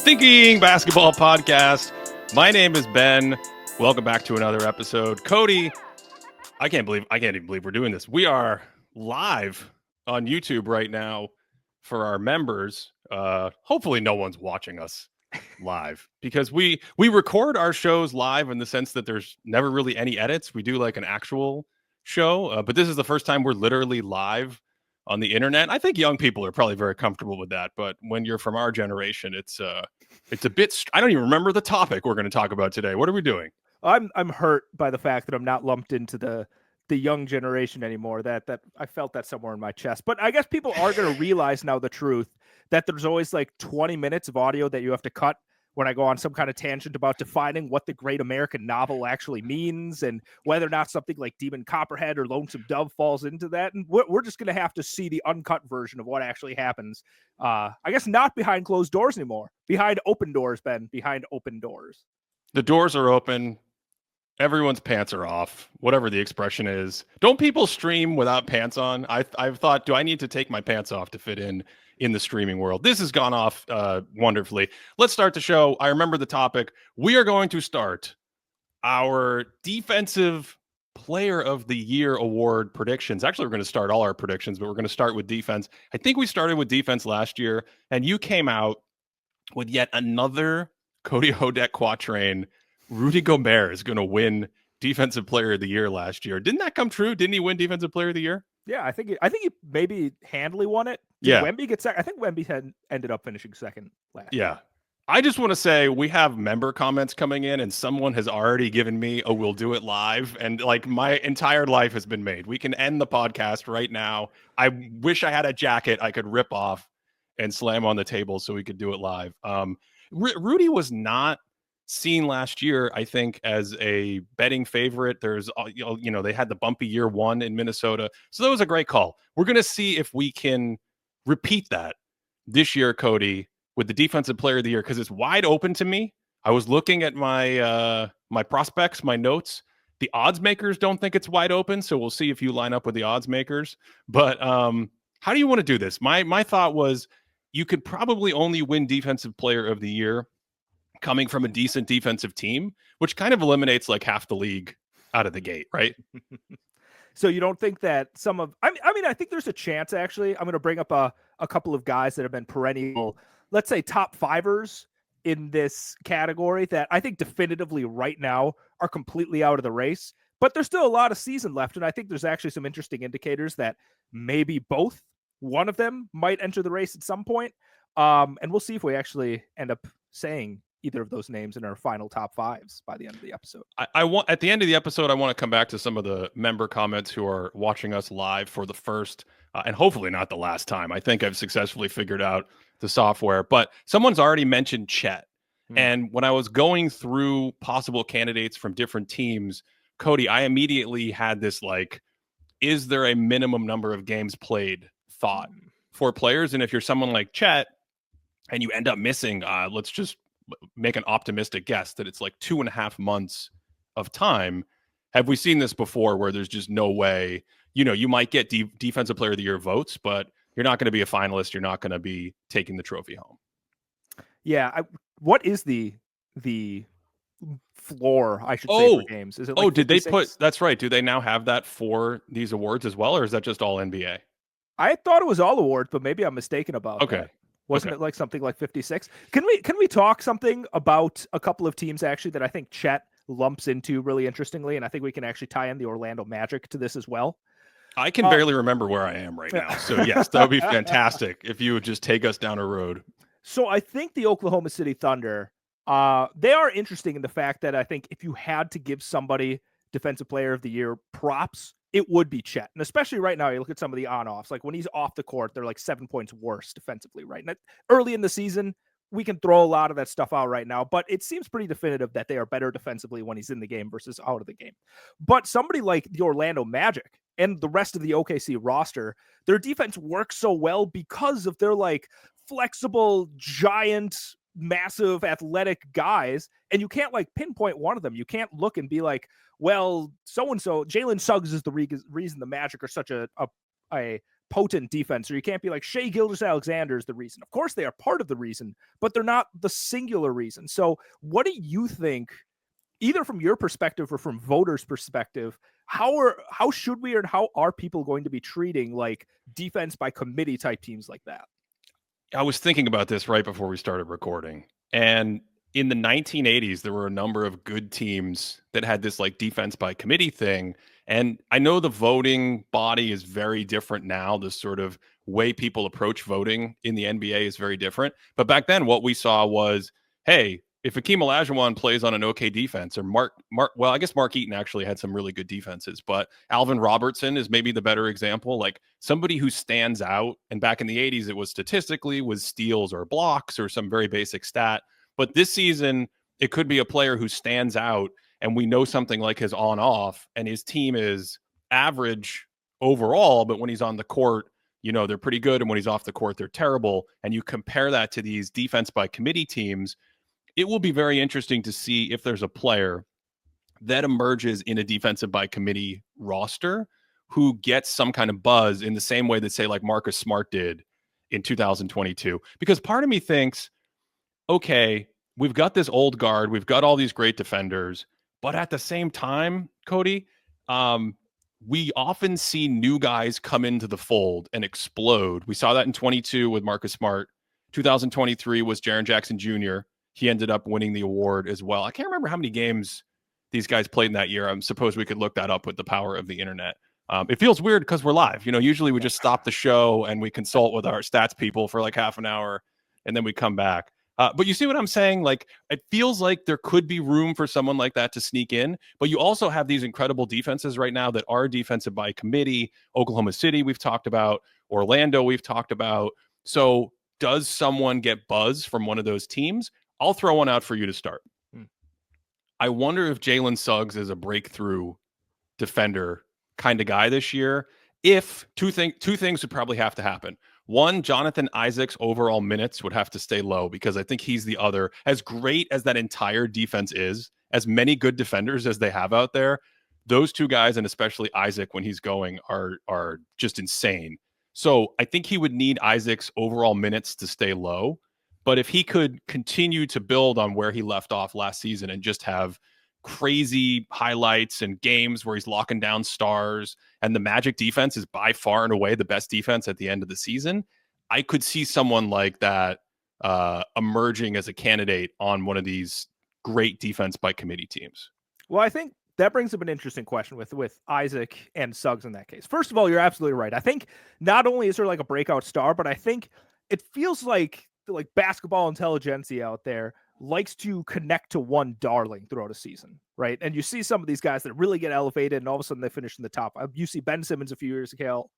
Thinking Basketball Podcast. My name is Ben. Welcome back to another episode. Cody, I can't even believe we're doing this. We are live on YouTube right now for our members. Hopefully no one's watching us live because we record our shows live in the sense that there's never really any edits. We do like an actual show, but this is the first time we're literally live on the internet. I think young people are probably very comfortable with that, but when you're from our generation, it's a bit. I don't even remember the topic we're going to talk about today. What are we doing? I'm hurt by the fact that I'm not lumped into the young generation anymore. That I felt that somewhere in my chest. But I guess people are going to realize now the truth that there's always like 20 minutes of audio that you have to cut when I go on some kind of tangent about defining what the great American novel actually means and whether or not something like Demon Copperhead or Lonesome Dove falls into that. And we're just going to have to see the uncut version of what actually happens. I guess not behind closed doors anymore. Behind open doors, Ben. Behind open doors. The doors are open. Everyone's pants are off, whatever the expression is. Don't people stream without pants on? I've thought, do I need to take my pants off to fit in the streaming world? This has gone off wonderfully. Let's start the show. I remember the topic. We are going to start our Defensive Player of the Year award predictions. Actually, we're going to start all our predictions, but we're going to start with defense. I think we started with defense last year, and you came out with yet another Cody Hodek quatrain. Rudy Gobert is going to win Defensive Player of the Year last year. Didn't that come true? Didn't he win Defensive Player of the Year? Yeah, I think he maybe handily won it. Did Wemby get second? I think Wemby ended up finishing second last year. I just want to say we have member comments coming in, and someone has already given me a "we'll do it live," and like my entire life has been made. We can end the podcast right now. I wish I had a jacket I could rip off and slam on the table so we could do it live. Rudy was not seen last year, I think, as a betting favorite. There's, they had the bumpy year one in Minnesota. So that was a great call. We're going to see if we can repeat that this year, Cody, with the Defensive Player of the Year, because it's wide open to me. I was looking at my my prospects, my notes. The odds makers don't think it's wide open, so we'll see if you line up with the odds makers. But how do you want to do this? My thought was you could probably only win Defensive Player of the Year coming from a decent defensive team, which kind of eliminates like half the league out of the gate, right? So you don't think that I think there's a chance, actually. I'm going to bring up a couple of guys that have been perennial, let's say top fivers in this category that I think definitively right now are completely out of the race, but there's still a lot of season left. And I think there's actually some interesting indicators that maybe one of them might enter the race at some point. And we'll see if we actually end up saying either of those names in our final top fives by the end of the episode. I want at the end of the episode, I want to come back to some of the member comments who are watching us live for the first and hopefully not the last time. I think I've successfully figured out the software, but someone's already mentioned Chet. And when I was going through possible candidates from different teams, Cody, I immediately had this like, is there a minimum number of games played thought for players? And if you're someone like Chet and you end up missing, let's just make an optimistic guess that it's like 2.5 months of time. Have we seen this before where there's just no way, you might get Defensive Player of the Year votes, but you're not going to be a finalist. You're not going to be taking the trophy home. Yeah. What is the floor, I should say, for games? Is it like did they put, that's right. Do they now have that for these awards as well? Or is that just all NBA? I thought it was all awards, but maybe I'm mistaken about that. Wasn't it like something like 56? Can we talk something about a couple of teams actually that I think Chet lumps into really interestingly, and I think we can actually tie in the Orlando Magic to this as well. I can barely remember where I am right now. So yes, that would be fantastic if you would just take us down a road. So I think the Oklahoma City Thunder, they are interesting in the fact that I think if you had to give somebody Defensive Player of the Year props, it would be Chet. And especially right now, you look at some of the on-offs. Like when he's off the court, they're like 7 points worse defensively, right? And early in the season, we can throw a lot of that stuff out right now, but it seems pretty definitive that they are better defensively when he's in the game versus out of the game. But somebody like the Orlando Magic and the rest of the OKC roster, their defense works so well because of their like flexible, giant, massive, athletic guys. And you can't like pinpoint one of them. You can't look and be like, well, so-and-so, Jalen Suggs is the reason the Magic are such a potent defense, or you can't be like Shea Gilgeous-Alexander is the reason. Of course, they are part of the reason, but they're not the singular reason. So what do you think, either from your perspective or from voters' perspective, how should we, or how are people going to be treating like defense by committee type teams like that? I was thinking about this right before we started recording. And in the 1980s, there were a number of good teams that had this like defense by committee thing. And I know the voting body is very different now. The sort of way people approach voting in the NBA is very different. But back then, what we saw was, hey, if Akeem Olajuwon plays on an okay defense, or well, I guess Mark Eaton actually had some really good defenses, but Alvin Robertson is maybe the better example, like somebody who stands out. And back in the 80s, it was statistically was steals or blocks or some very basic stat. But this season, it could be a player who stands out, and we know something like his on-off, and his team is average overall, but when he's on the court, you know, they're pretty good, and when he's off the court, they're terrible. And you compare that to these defense by committee teams, it will be very interesting to see if there's a player that emerges in a defensive by committee roster who gets some kind of buzz in the same way that, say, like Marcus Smart did in 2022. Because part of me thinks, okay, we've got this old guard, we've got all these great defenders, but at the same time, Cody, we often see new guys come into the fold and explode. We saw that in 22 with Marcus Smart. 2023 was Jaren Jackson Jr. He ended up winning the award as well. I can't remember how many games these guys played in that year. I suppose we could look that up with the power of the internet. It feels weird because we're live. You know, usually we just stop the show and we consult with our stats people for like half an hour and then we come back. But you see what I'm saying? Like, it feels like there could be room for someone like that to sneak in. But you also have these incredible defenses right now that are defensive by committee. Oklahoma City, we've talked about. Orlando, we've talked about. So does someone get buzz from one of those teams? I'll throw one out for you to start. I wonder if Jalen Suggs is a breakthrough defender kind of guy this year. If two things would probably have to happen. One, Jonathan Isaac's overall minutes would have to stay low, because I think he's the other. As great as that entire defense is, as many good defenders as they have out there, those two guys, and especially Isaac when he's going, are just insane. So I think he would need Isaac's overall minutes to stay low. But if he could continue to build on where he left off last season and just have crazy highlights and games where he's locking down stars, and the Magic defense is by far and away the best defense at the end of the season, I could see someone like that emerging as a candidate on one of these great defense by committee teams. Well, I think that brings up an interesting question with Isaac and Suggs in that case. First of all, you're absolutely right. I think not only is there like a breakout star, but I think it feels like basketball intelligentsia out there likes to connect to one darling throughout a season, right? And you see some of these guys that really get elevated, and all of a sudden they finish in the top. You see Ben Simmons a few years ago.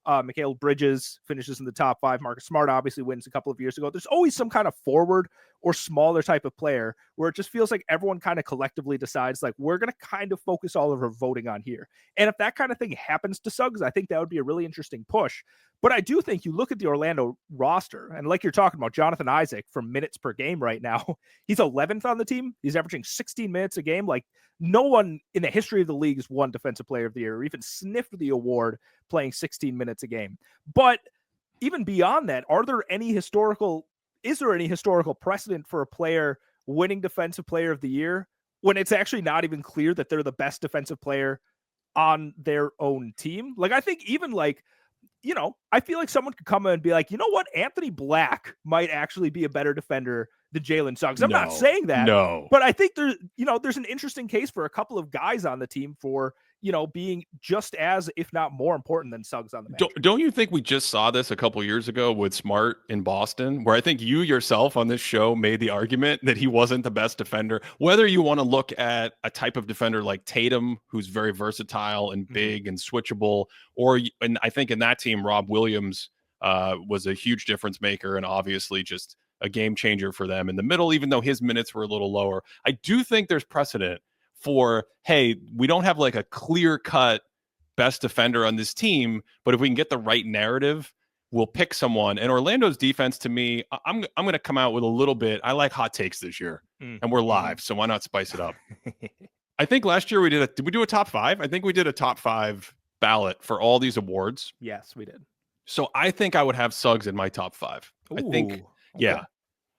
Mikal Bridges finishes in the top 5. Marcus Smart obviously wins a couple of years ago. There's always some kind of forward or smaller type of player where it just feels like everyone kind of collectively decides, like, we're going to kind of focus all of our voting on here. And if that kind of thing happens to Suggs, I think that would be a really interesting push. But I do think you look at the Orlando roster, and like you're talking about, Jonathan Isaac for minutes per game right now, he's 11th on the team. He's averaging 16 minutes a game. Like, no one in the history of the league has won Defensive Player of the Year or even sniffed the award playing 16 minutes a game. But even beyond that, is there any historical precedent for a player winning Defensive Player of the Year when it's actually not even clear that they're the best defensive player on their own team? Like, I think even like, you know, I feel like someone could come in and be like, you know what, Anthony Black might actually be a better defender than Jalen Suggs. I'm not saying that, but I think there's an interesting case for a couple of guys on the team for, you know, being just as, if not more important than Suggs on the bench. Don't you think we just saw this a couple years ago with Smart in Boston, where I think you yourself on this show made the argument that he wasn't the best defender? Whether you want to look at a type of defender like Tatum, who's very versatile and big and switchable, and I think in that team, Rob Williams was a huge difference maker and obviously just a game changer for them in the middle, even though his minutes were a little lower. I do think there's precedent for, hey, we don't have like a clear-cut best defender on this team, but if we can get the right narrative, we'll pick someone. And Orlando's defense, to me, I'm going to come out with a little bit. I like hot takes this year, and we're live, so why not spice it up? I think last year did we do a top 5? I think we did a top 5 ballot for all these awards. Yes, we did. So I think I would have Suggs in my top 5. Ooh, I think, okay. yeah.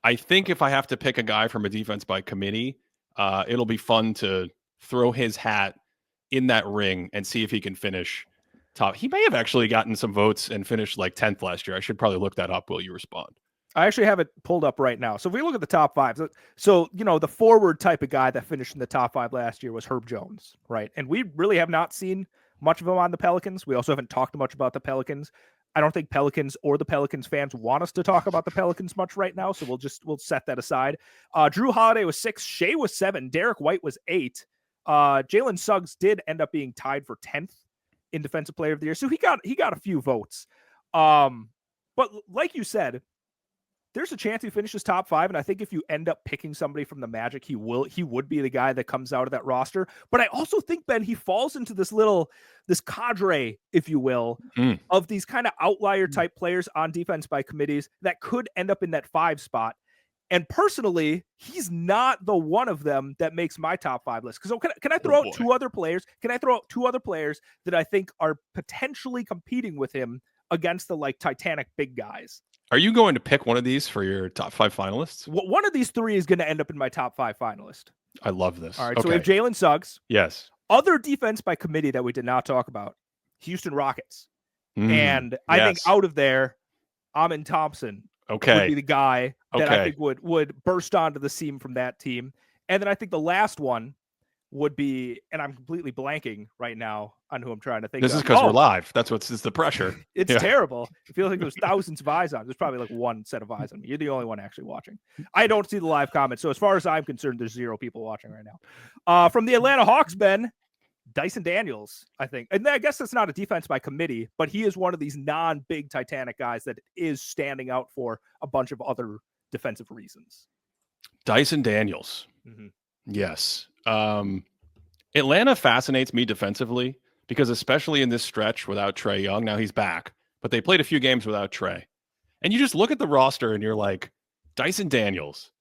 I think if I have to pick a guy from a defense by committee, it'll be fun to throw his hat in that ring and see if he can finish top. He may have actually gotten some votes and finished like 10th last year. I should probably look that up. Will you respond? I actually have it pulled up right now. So if we look at the top 5, so the forward type of guy that finished in the top 5 last year was Herb Jones, right? And we really have not seen much of him on the Pelicans. We also haven't talked much about the Pelicans. I don't think Pelicans or the Pelicans fans want us to talk about the Pelicans much right now, so we'll set that aside. Drew Holiday was 6, Shea was 7, Derek White was 8. Jalen Suggs did end up being tied for 10th in Defensive Player of the Year, so he got a few votes. But like you said, there's a chance he finishes top 5, and I think if you end up picking somebody from the Magic, he would be the guy that comes out of that roster. But I also think, Ben, he falls into this cadre, if you will, of these kind of outlier type players on defense by committees that could end up in that 5 spot. And personally, he's not the one of them that makes my top 5 list. Because can I throw out 2 other players? Can I throw out 2 other players that I think are potentially competing with him against the Titanic big guys? Are you going to pick one of these for your top 5 finalists? One of these 3 is going to end up in my top 5 finalist. I love this. All right, so we have Jalen Suggs. Yes. Other defense by committee that we did not talk about, Houston Rockets. And I think out of there, Amin Thompson would be the guy that I think would burst onto the scene from that team. And then I think the last one would be, and I'm completely blanking right now on who I'm trying to think of. This is because we're live. That's it's the pressure. It's terrible. I feel like there's thousands of eyes on. There's probably like one set of eyes on me. You're the only one actually watching. I don't see the live comments. So as far as I'm concerned, there's 0 people watching right now. From the Atlanta Hawks, Ben, Dyson Daniels, I think. And I guess that's not a defense by committee, but he is one of these non-big Titanic guys that is standing out for a bunch of other defensive reasons. Dyson Daniels. Mm-hmm. Yes. Atlanta fascinates me defensively because especially in this stretch without Trae Young, now he's back, but they played a few games without Trae. And you just look at the roster and you're like, Dyson Daniels,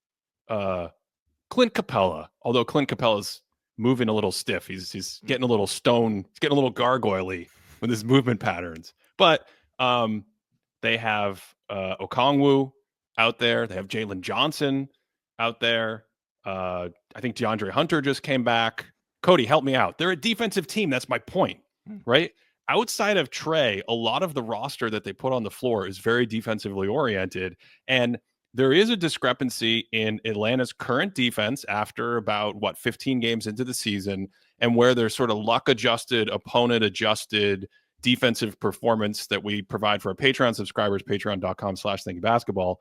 Clint Capella, although Clint Capella's moving a little stiff. He's getting a little stone. He's getting a little gargoyle-y with his movement patterns. But they have Okongwu out there. They have Jalen Johnson out there. I think DeAndre Hunter just came back. Cody, help me out. They're a defensive team. That's my point, right? Outside of Trae, a lot of the roster that they put on the floor is very defensively oriented. And there is a discrepancy in Atlanta's current defense after about, 15 games into the season, and where their sort of luck-adjusted, opponent-adjusted defensive performance that we provide for our Patreon subscribers, patreon.com/thinkybasketball.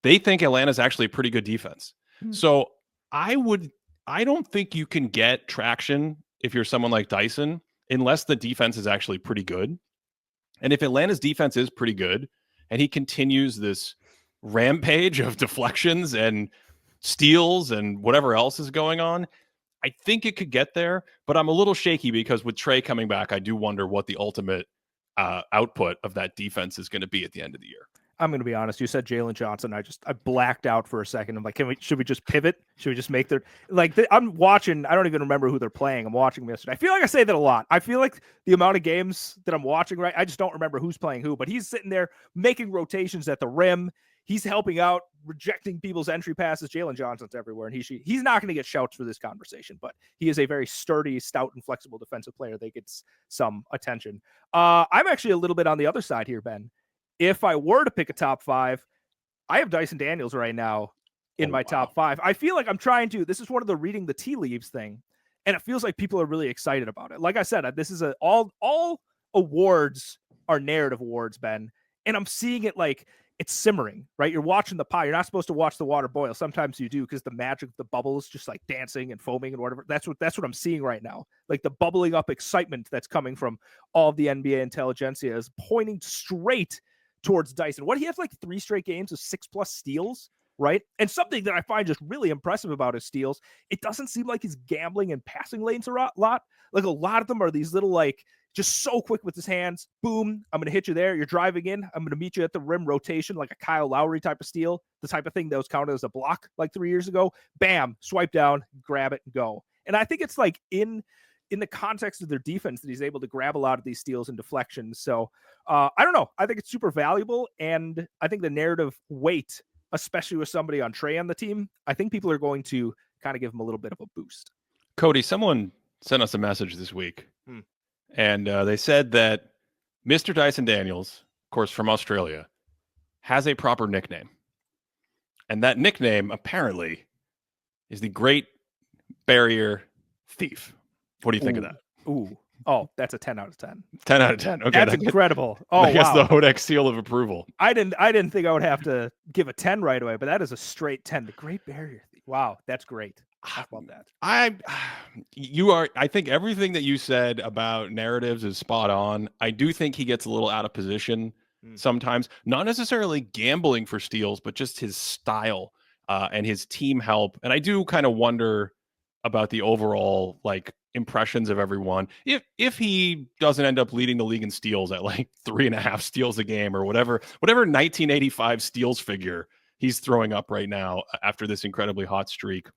They think Atlanta's actually a pretty good defense. So I don't think you can get traction if you're someone like Dyson unless the defense is actually pretty good. And if Atlanta's defense is pretty good and he continues this rampage of deflections and steals and whatever else is going on, I think it could get there. But I'm a little shaky because with Trae coming back, I do wonder what the ultimate output of that defense is going to be at the end of the year. I'm going to be honest. You said Jalen Johnson. I blacked out for a second. I'm like, should we just pivot? Should we just make I'm watching. I don't even remember who they're playing. I'm watching them yesterday. I feel like I say that a lot. I feel like the amount of games that I'm watching, right? I just don't remember who's playing who, but he's sitting there making rotations at the rim. He's helping out, rejecting people's entry passes. Jalen Johnson's everywhere, and he's not going to get shouts for this conversation, but he is a very sturdy, stout, and flexible defensive player that gets some attention. I'm actually a little bit on the other side here, Ben. If I were to pick a top 5, I have Dyson Daniels right now in my top 5. I feel like I'm trying to. This is one of the reading the tea leaves thing, and it feels like people are really excited about it. Like I said, this is all awards are narrative awards, Ben, and I'm seeing it like it's simmering, right? You're watching the pie. You're not supposed to watch the water boil. Sometimes you do because the magic of the bubbles just like dancing and foaming and whatever. That's what I'm seeing right now. Like the bubbling up excitement that's coming from all of the NBA intelligentsia is pointing straight towards Dyson. What, he has like 3 straight games of 6+ steals, right? And something that I find just really impressive about his steals, it doesn't seem like he's gambling in passing lanes a lot. Like a lot of them are these little like just so quick with his hands. Boom, I'm going to hit you there. You're driving in. I'm going to meet you at the rim rotation, like a Kyle Lowry type of steal, the type of thing that was counted as a block like 3 years ago. Bam, swipe down, grab it, and go. And I think it's like in in the context of their defense that he's able to grab a lot of these steals and deflections. So I don't know. I think it's super valuable. And I think the narrative weight, especially with somebody on Trae on the team, I think people are going to kind of give him a little bit of a boost. Cody, someone sent us a message this week, and they said that Mr. Dyson Daniels, of course, from Australia, has a proper nickname. And that nickname, apparently, is the Great Barrier Thief. What do you think of that? Ooh. Oh, that's a 10 out of 10. 10 out of 10. Okay. That's incredible. Oh, I guess wow. the Hodex seal of approval. I didn't think I would have to give a 10 right away, but that is a straight 10. The Great Barrier Thief. Wow, that's great. How about that? I think everything that you said about narratives is spot on. I do think he gets a little out of position sometimes, not necessarily gambling for steals, but just his style and his team help. And I do kind of wonder about the overall like impressions of everyone. If he doesn't end up leading the league in steals at like 3.5 steals a game or whatever 1985 steals figure he's throwing up right now after this incredibly hot streak.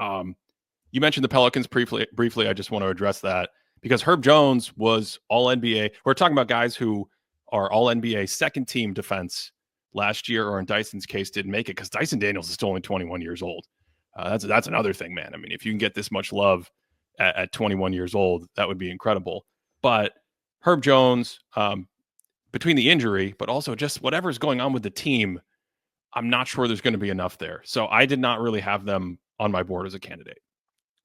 You mentioned the Pelicans briefly. I just want to address that because Herb Jones was all NBA. We're talking about guys who are all NBA second team defense last year, or in Dyson's case, didn't make it because Dyson Daniels is still only 21 years old. That's another thing, man. I mean, if you can get this much love at 21 years old, that would be incredible. But Herb Jones, between the injury, but also just whatever's going on with the team, I'm not sure there's going to be enough there. So I did not really have them on my board as a candidate.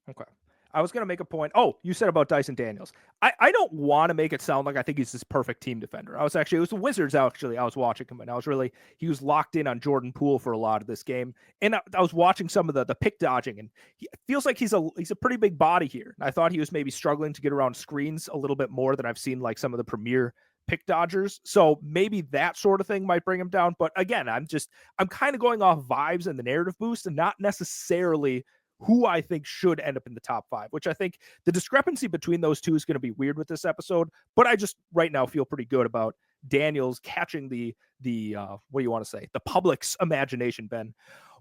Okay. I was going to make a point. Oh, you said about Dyson Daniels. I don't want to make it sound like I think he's this perfect team defender. It was the Wizards, actually. I was watching him, and he was locked in on Jordan Poole for a lot of this game. And I was watching some of the pick dodging, and he feels like he's a pretty big body here. And I thought he was maybe struggling to get around screens a little bit more than I've seen like some of the premier pick dodgers. So maybe that sort of thing might bring him down. But again, I'm kind of going off vibes and the narrative boost and not necessarily who I think should end up in the top 5, which I think the discrepancy between those two is going to be weird with this episode. But I just right now feel pretty good about Daniels catching the what do you want to say? The public's imagination, Ben.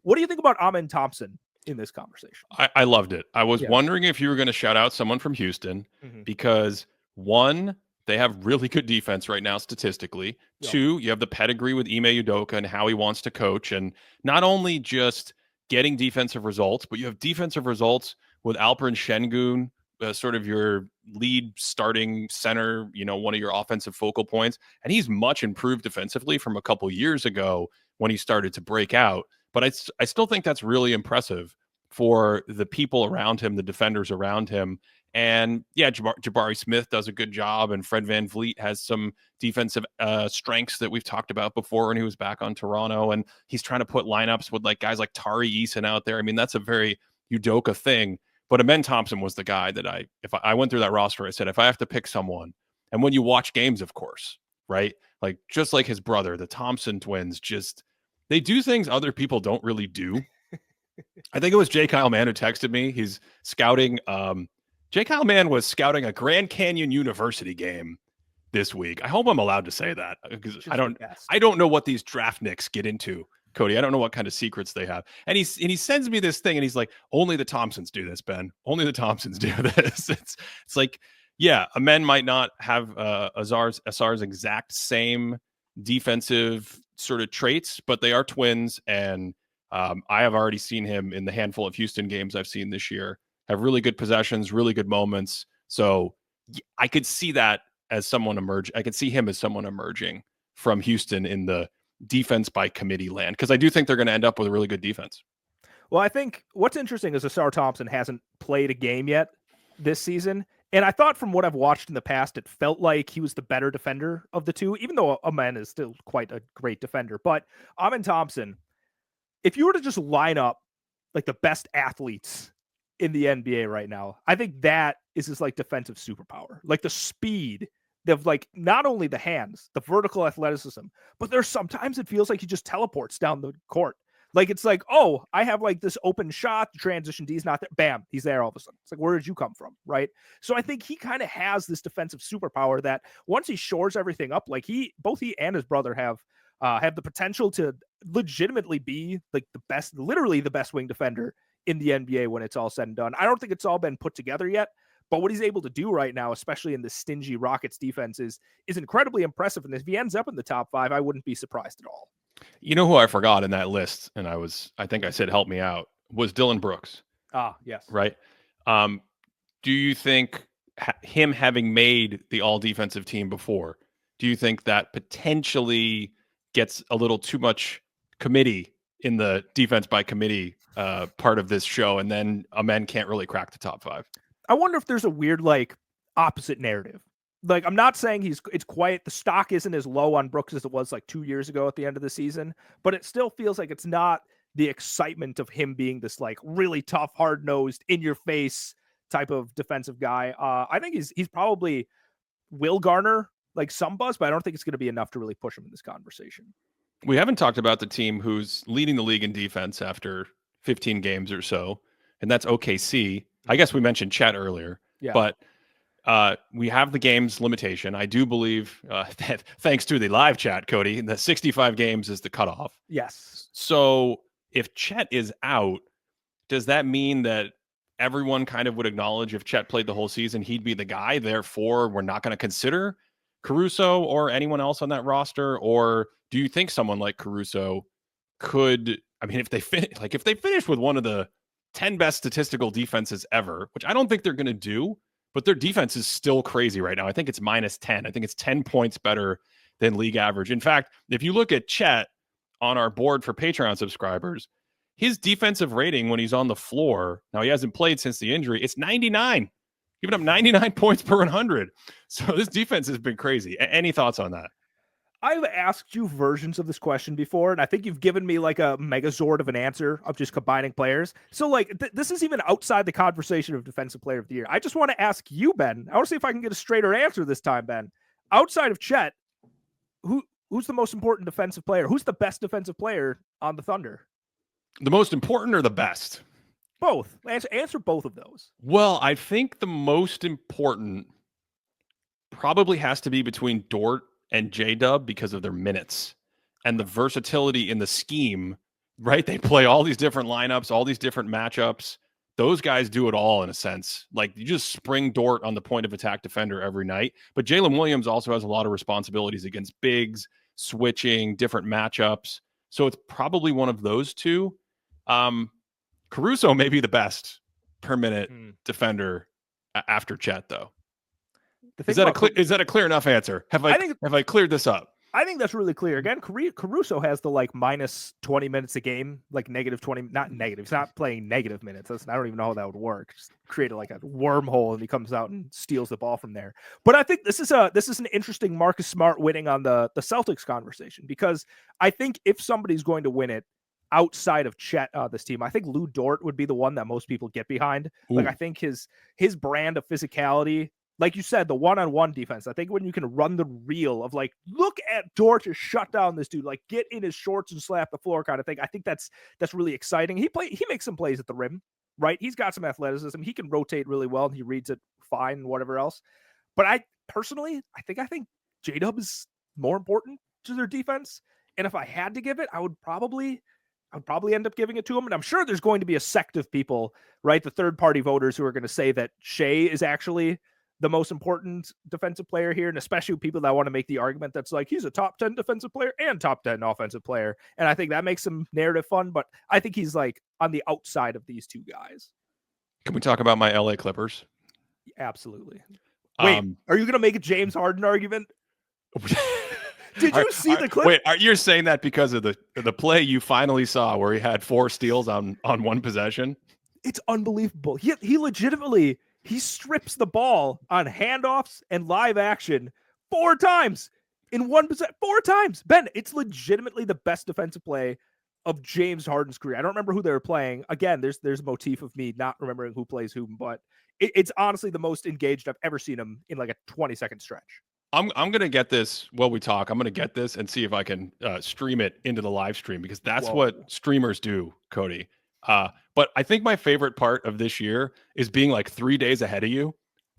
What do you think about Amen Thompson in this conversation? I loved it. I was wondering if you were going to shout out someone from Houston because one, they have really good defense right now statistically. Yep. 2, you have the pedigree with Ime Udoka and how he wants to coach. And not only just getting defensive results, but you have defensive results with Alperen Şengün, sort of your lead starting center, one of your offensive focal points. And he's much improved defensively from a couple years ago when he started to break out. But I still think that's really impressive for the people around him, the defenders around him. And yeah, Jabari Smith does a good job, and Fred VanVleet has some defensive strengths that we've talked about before when he was back on Toronto, and he's trying to put lineups with like guys like Tari Eason out there. I mean, that's a very Udoka thing. But Amen Thompson was the guy that if I went through that roster, I said, if I have to pick someone, and when you watch games, of course, right? Like just like his brother, the Thompson twins, they do things other people don't really do. I think it was Jay Kyle Mann who texted me. He's scouting. Jay Kyle Mann was scouting a Grand Canyon University game this week. I hope I'm allowed to say that because I don't know what these draft nicks get into, Cody. I don't know what kind of secrets they have. And he sends me this thing and he's like, only the Thompsons do this, Ben. Only the Thompsons do this. It's like, yeah, Amen might not have Azar's exact same defensive sort of traits, but they are twins. And I have already seen him in the handful of Houston games I've seen this year. Have really good possessions, really good moments. So I could see that as someone emerge. I could see him as someone emerging from Houston in the defense by committee land, because I do think they're going to end up with a really good defense. Well, I think what's interesting is Ausar Thompson hasn't played a game yet this season. And I thought from what I've watched in the past, it felt like he was the better defender of the two, even though Amen is still quite a great defender. But Amen Thompson, if you were to just line up like the best athletes in the NBA right now, I think that is his like defensive superpower, like the speed of like not only the hands, the vertical athleticism, but there's sometimes it feels like he just teleports down the court. Like it's like, oh, I have like this open shot, the transition D's not there, bam, he's there all of a sudden. It's like, where did you come from, right? So I think he kind of has this defensive superpower that once he shores everything up, like both he and his brother have the potential to legitimately be like literally the best wing defender in the NBA when it's all said and done. I don't think it's all been put together yet, But what he's able to do right now, especially in the stingy Rockets defense, is incredibly impressive. And if he ends up in the top 5, I wouldn't be surprised at all. You know who I forgot in that list, and I think I said help me out, was Dylan Brooks. Ah, yes. Right. Do you think him having made the all defensive team before, do you think that potentially gets a little too much committee in the defense by committee part of this show, and then Amen can't really crack the top 5? I wonder if there's a weird opposite narrative. Like, I'm not saying it's quiet. The stock isn't as low on Brooks as it was 2 years ago at the end of the season, but it still feels like it's not the excitement of him being this really tough, hard-nosed, in-your-face type of defensive guy. I think he's probably will garner some buzz, but I don't think it's going to be enough to really push him in this conversation. We haven't talked about the team who's leading the league in defense after 15 games or so, and that's OKC. I guess we mentioned Chet earlier, but we have the games limitation. I do believe that thanks to the live chat, Cody, the 65 games is the cutoff. Yes. So if Chet is out, does that mean that everyone kind of would acknowledge if Chet played the whole season, he'd be the guy? Therefore, we're not going to consider Caruso or anyone else on that roster? Or do you think someone like Caruso could, I mean, if they finish with one of the 10 best statistical defenses ever, which I don't think they're going to do, but their defense is still crazy right now. I think it's -10. I think it's 10 points better than league average. In fact, if you look at Chet on our board for Patreon subscribers, his defensive rating when he's on the floor, now he hasn't played since the injury, it's 99, giving up 99 points per 100. So this defense has been crazy. Any thoughts on that? I've asked you versions of this question before, and I think you've given me a megazord of an answer of just combining players. So this is even outside the conversation of Defensive Player of the Year. I just want to ask you, Ben. I want to see if I can get a straighter answer this time, Ben. Outside of Chet, who's the most important defensive player? Who's the best defensive player on the Thunder? The most important or the best? Both. Answer both of those. Well, I think the most important probably has to be between Dort and J-Dub because of their minutes and the versatility in the scheme, right? They play all these different lineups, all these different matchups. Those guys do it all in a sense. You just spring Dort on the point of attack defender every night. But Jalen Williams also has a lot of responsibilities against bigs, switching, different matchups. So it's probably one of those two. Caruso may be the best per minute defender after Chet, though. Is that a clear enough answer? Have I cleared this up? I think that's really clear. Again, Caruso has the minus 20 minutes a game, negative 20, not negative. He's not playing negative minutes. I don't even know how that would work. Just create a wormhole and he comes out and steals the ball from there. But I think this is an interesting Marcus Smart winning on the Celtics conversation, because I think if somebody's going to win it outside of Chet, this team, I think Lou Dort would be the one that most people get behind. Ooh. I think his brand of physicality, like you said, the one-on-one defense. I think when you can run the reel of look at Dort to shut down this dude, get in his shorts and slap the floor kind of thing. I think that's really exciting. He makes some plays at the rim, right? He's got some athleticism. He can rotate really well and he reads it fine and whatever else. But I think J-Dub is more important to their defense. And if I had to give it, I would probably end up giving it to him. And I'm sure there's going to be a sect of people, right? The third-party voters who are going to say that Shea is actually the most important defensive player here, and especially people that want to make the argument that's he's a top 10 defensive player and top 10 offensive player. And I think that makes some narrative fun, but I think he's on the outside of these two guys. Can we talk about my LA Clippers? Absolutely. Wait, are you going to make a James Harden argument? Did you see the clip? Wait, you're saying that because of the play you finally saw where he had 4 steals on one possession? It's unbelievable. He legitimately, he strips the ball on handoffs and live action 4 times in 1 possession. 4 times. Ben, it's legitimately the best defensive play of James Harden's career. I don't remember who they were playing. Again, there's a motif of me not remembering who plays whom, but it's honestly the most engaged I've ever seen him in a 20-second stretch. I'm going to get this while we talk. I'm going to get this and see if I can stream it into the live stream, because that's what streamers do, Cody. But I think my favorite part of this year is being 3 days ahead of you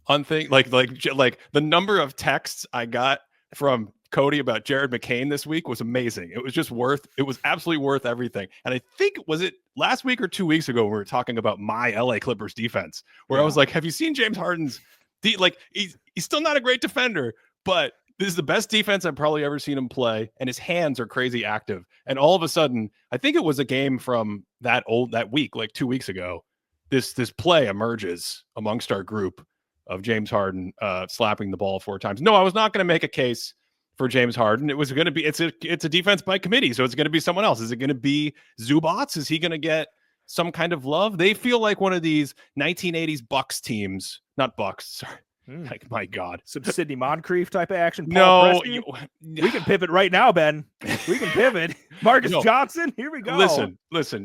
on things like the number of texts I got from Cody, about Jared McCain this week was amazing. It was absolutely worth everything. And I think, was it last week or 2 weeks ago, we were talking about my LA Clippers defense, where I was like, have you seen James Harden's he's still not a great defender, but this is the best defense I've probably ever seen him play. And his hands are crazy active. And all of a sudden, I think it was a game from that week, like 2 weeks ago, this play emerges amongst our group of James Harden slapping the ball 4 times. No, I was not going to make a case for James Harden. It was going to be, it's a defense by committee. So it's going to be someone else. Is it going to be Zubats? Is he going to get some kind of love? They feel like one of these 1980s Bucks teams, not Bucks. Sorry. Like, my God. Some Sidney Moncrief type of action. No. We can pivot right now, Ben. We can pivot. Marcus Johnson. Here we go. Listen.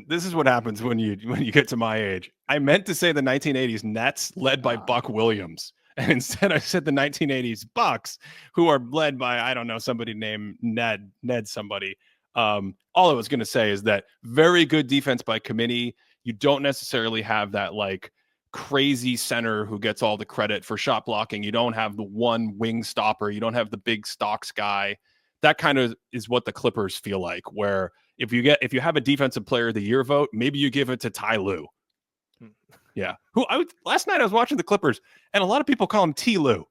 This is what happens when you get to my age. I meant to say the 1980s Nets led by Buck Williams. And instead I said the 1980s Bucks, who are led by, I don't know, somebody named Ned somebody. All I was going to say is that very good defense by committee. You don't necessarily have that like crazy center who gets all the credit for shot blocking. You don't have the one wing stopper. You don't have the big stocks guy. That kind of is what the Clippers feel like, where if you have a defensive player of the year vote, maybe you give it to Ty Lue. Yeah. Last night I was watching the Clippers and a lot of people call him T. Lue.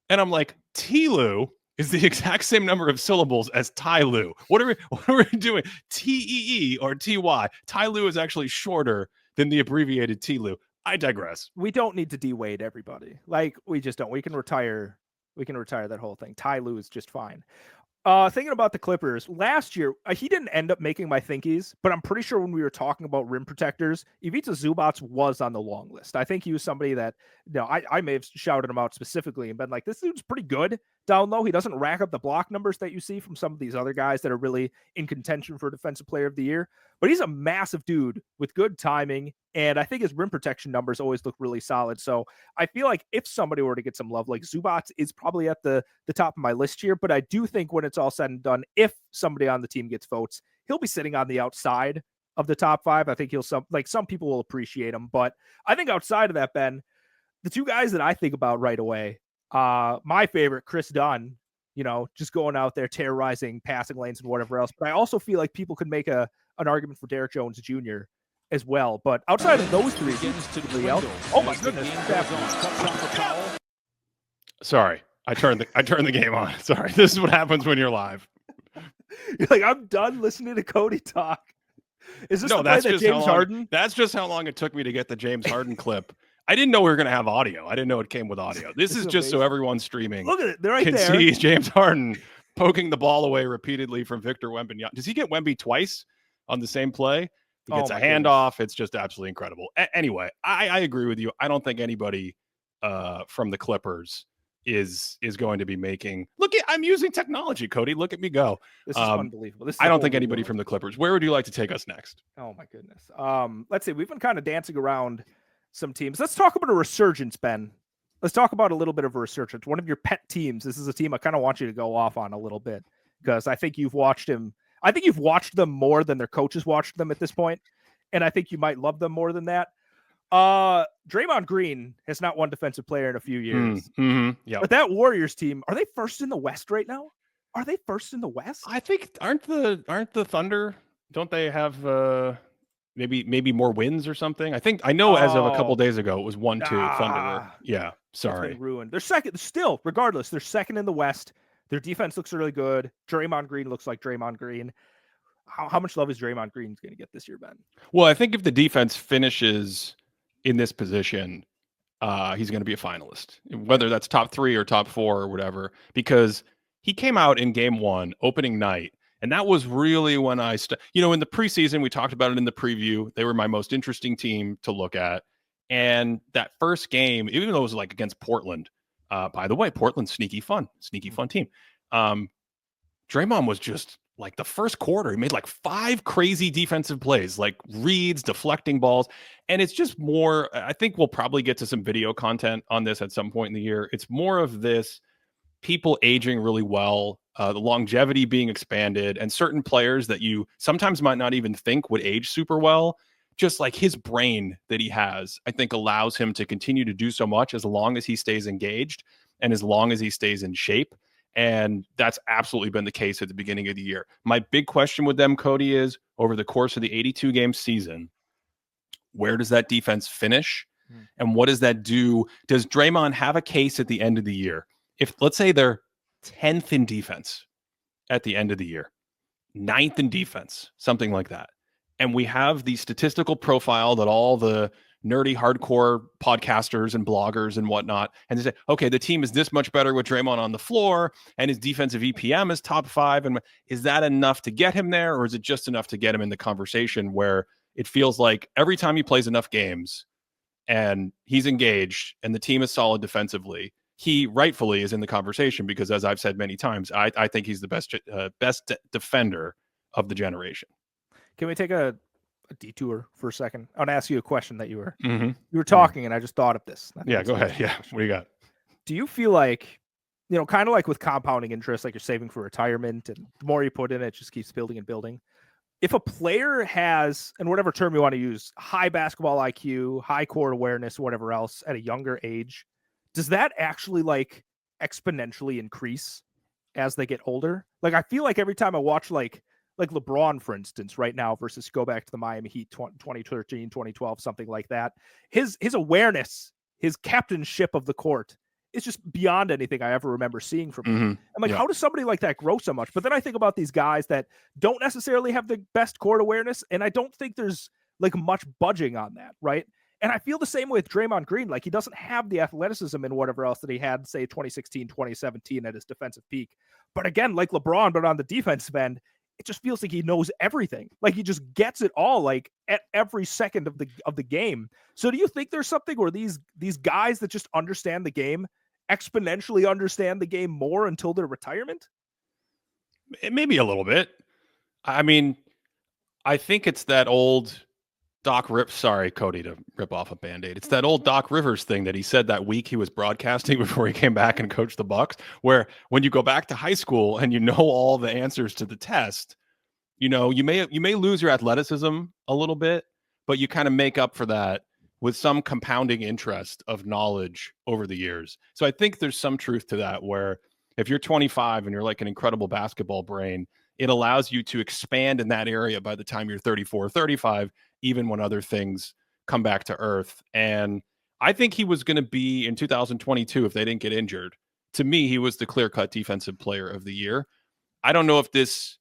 And I'm like, T. Lue is the exact same number of syllables as Ty Lue. What are we doing? T-E-E or T-Y. Ty Lue is actually shorter than the abbreviated T. Lue. I digress. We don't need to de-Wade everybody. Like, we just don't. We can retire that whole thing. Ty Lue is just fine. Thinking about the Clippers, last year, he didn't end up making my thinkies, but I'm pretty sure when we were talking about rim protectors, Ivica Zubats was on the long list. I think he was somebody that, I may have shouted him out specifically and been like, this dude's pretty good down low. He doesn't rack up the block numbers that you see from some of these other guys that are really in contention for Defensive Player of the Year, but he's a massive dude with good timing, and I think his rim protection numbers always look really solid. So I feel like if somebody were to get some love, like Zubats is probably at the top of my list here, but I do think when it's all said and done, if somebody on the team gets votes, he'll be sitting on the outside of the top 5. I think some people will appreciate him, but I think outside of that, Ben, the 2 guys that I think about right away, my favorite, Chris Dunn, just going out there terrorizing passing lanes and whatever else. But I also feel like people could make an argument for Derrick Jones Jr. as well. But outside of those 3, oh my goodness. Sorry. I turned the game on. Sorry. This is what happens when you're live. You're like, I'm done listening to Cody talk. Is this the play that James Harden? That's just how long it took me to get the James Harden clip. I didn't know we were going to have audio. I didn't know it came with audio. This is just so everyone streaming Look at it. They're right can there. see James Harden poking the ball away repeatedly from Victor Wembanyama. Does he get Wemby twice on the same play? He gets a handoff. It's just absolutely incredible. Anyway, I agree with you. I don't think anybody from the Clippers is going to be making. I'm using technology, Cody. Look at me go. This is unbelievable. I don't think anybody from the Clippers. Where would you like to take us next? Oh my goodness. Let's see. We've been kind of dancing around some teams. Let's talk about a resurgence, Ben. Let's talk about a little bit of a resurgence. One of your pet teams. This is a team I kind of want you to go off on a little bit because I think you've watched him. I think you've watched them more than their coaches watched them at this point, and I think you might love them more than that. Draymond Green has not won Defensive Player in a few years. Yeah, but that Warriors team, are they first in the West right now? Are they first in the West? I think aren't the Thunder? Don't they have maybe more wins or something? I know as of a couple days ago it was 1-2 Thunder. Yeah, sorry, ruined. They're second still. Regardless, they're second in the West. Their defense looks really good. Draymond Green looks like Draymond Green. How much love is Draymond Green going to get this year, Ben? Well, I think if the defense finishes in this position, he's going to be a finalist, whether that's top 3 or top 4 or whatever, because he came out in game 1, opening night. And that was really when in the preseason, we talked about it in the preview. They were my most interesting team to look at. And that first game, even though it was like against Portland, by the way, Portland's sneaky fun team. Draymond was just like the first quarter, he made like 5 crazy defensive plays, like reads, deflecting balls. And it's just more, I think we'll probably get to some video content on this at some point in the year. It's more of this people aging really well, the longevity being expanded, and certain players that you sometimes might not even think would age super well. Just like his brain that he has, I think allows him to continue to do so much as long as he stays engaged and as long as he stays in shape. And that's absolutely been the case at the beginning of the year. My big question with them, Cody, is over the course of the 82-game season, where does that defense finish? And what does that do? Does Draymond have a case at the end of the year? If, let's say, they're 10th in defense at the end of the year, 9th in defense, something like that. And we have the statistical profile that all the nerdy hardcore podcasters and bloggers and whatnot, and they say, okay, the team is this much better with Draymond on the floor and his defensive EPM is top 5. And is that enough to get him there? Or is it just enough to get him in the conversation where it feels like every time he plays enough games and he's engaged and the team is solid defensively, he rightfully is in the conversation because, as I've said many times, I think he's the best defender of the generation. Can we take a detour for a second? I want to ask you a question that you were talking, and I just thought of this. Yeah, go ahead. Yeah, what do you got? Do you feel like, kind of like with compounding interest, like you're saving for retirement, and the more you put in, it just keeps building and building? If a player has, and whatever term you want to use, high basketball IQ, high court awareness, whatever else, at a younger age, does that actually like exponentially increase as they get older? Like, I feel like every time I watch like LeBron, for instance, right now versus go back to the Miami Heat 2013, 2012, something like that, his awareness, his captainship of the court is just beyond anything I ever remember seeing from him. I'm like, how does somebody like that grow so much? But then I think about these guys that don't necessarily have the best court awareness, and I don't think there's like much budging on that, right? And I feel the same with Draymond Green. Like, he doesn't have the athleticism and whatever else that he had, say, 2016, 2017 at his defensive peak. But again, like LeBron, but on the defensive end, it just feels like he knows everything. Like, he just gets it all, like at every second of the game. So do you think there's something where these guys that just understand the game exponentially understand the game more until their retirement? Maybe a little bit. I mean, I think it's that old sorry, Cody, to rip off a Band-Aid. It's that old Doc Rivers thing that he said that week he was broadcasting before he came back and coached the Bucks, where when you go back to high school and you know all the answers to the test, you may lose your athleticism a little bit, but you kind of make up for that with some compounding interest of knowledge over the years. So I think there's some truth to that, where if you're 25 and you're like an incredible basketball brain, it allows you to expand in that area by the time you're 34, 35, even when other things come back to earth. And I think he was going to be in 2022, if they didn't get injured. To me, he was the clear-cut defensive player of the year. I don't know if this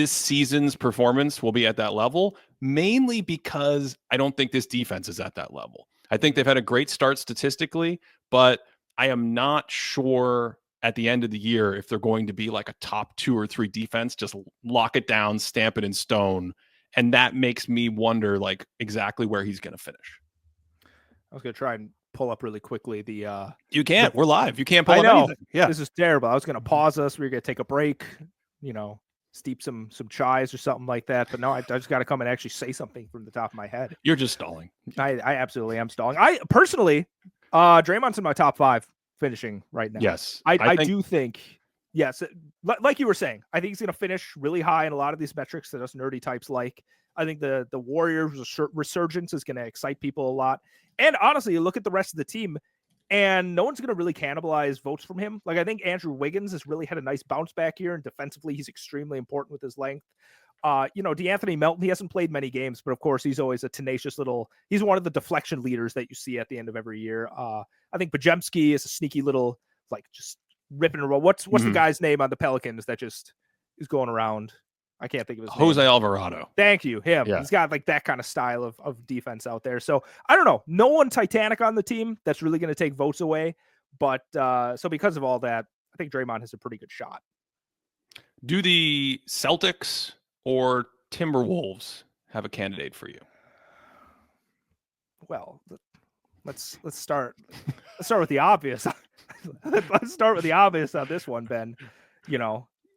season's performance will be at that level, mainly because I don't think this defense is at that level. I think they've had a great start statistically, but I am not sure at the end of the year if they're going to be like a top 2 or 3 defense, just lock it down, stamp it in stone. And that makes me wonder like exactly where he's going to finish. I was going to try and pull up really quickly you can't. We're live. You can't pull up anything. Yeah, this is terrible. I was going to pause us. We were going to take a break, steep some chives or something like that. But no, I just got to come and actually say something from the top of my head. You're just stalling. I absolutely am stalling. I personally, Draymond's in my top 5 finishing right now. Yes. I do think, yes, like you were saying, I think he's going to finish really high in a lot of these metrics that us nerdy types like. I think the Warriors resurgence is going to excite people a lot. And honestly, you look at the rest of the team, and no one's going to really cannibalize votes from him. Like, I think Andrew Wiggins has really had a nice bounce back here, and defensively, he's extremely important with his length. DeAnthony Melton, he hasn't played many games, but of course, he's always a tenacious he's one of the deflection leaders that you see at the end of every year. I think Podziemski is a sneaky little, like, just ripping and roll. What's the guy's name on the Pelicans that just is going around? I can't think of his name. Jose Alvarado. Thank you. Him. Yeah. He's got like that kind of style of defense out there. So I don't know. No one Titanic on the team that's really going to take votes away. But so because of all that, I think Draymond has a pretty good shot. Do the Celtics or Timberwolves have a candidate for you? Well, let's start with the obvious. Let's start with the obvious on this one, Ben.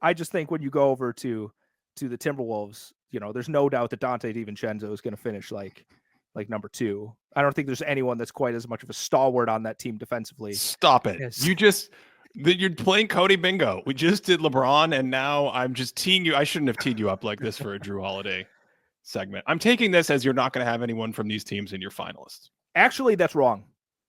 I just think when you go over to the Timberwolves, there's no doubt that Dante DiVincenzo is going to finish like number 2. I don't think there's anyone that's quite as much of a stalwart on that team defensively. Stop it. Yes. You're playing Cody bingo. We just did LeBron, and now I'm just teeing you. I shouldn't have teed you up like this for a Drew Holiday segment. I'm taking this as you're not going to have anyone from these teams in your finalists. Actually, that's wrong.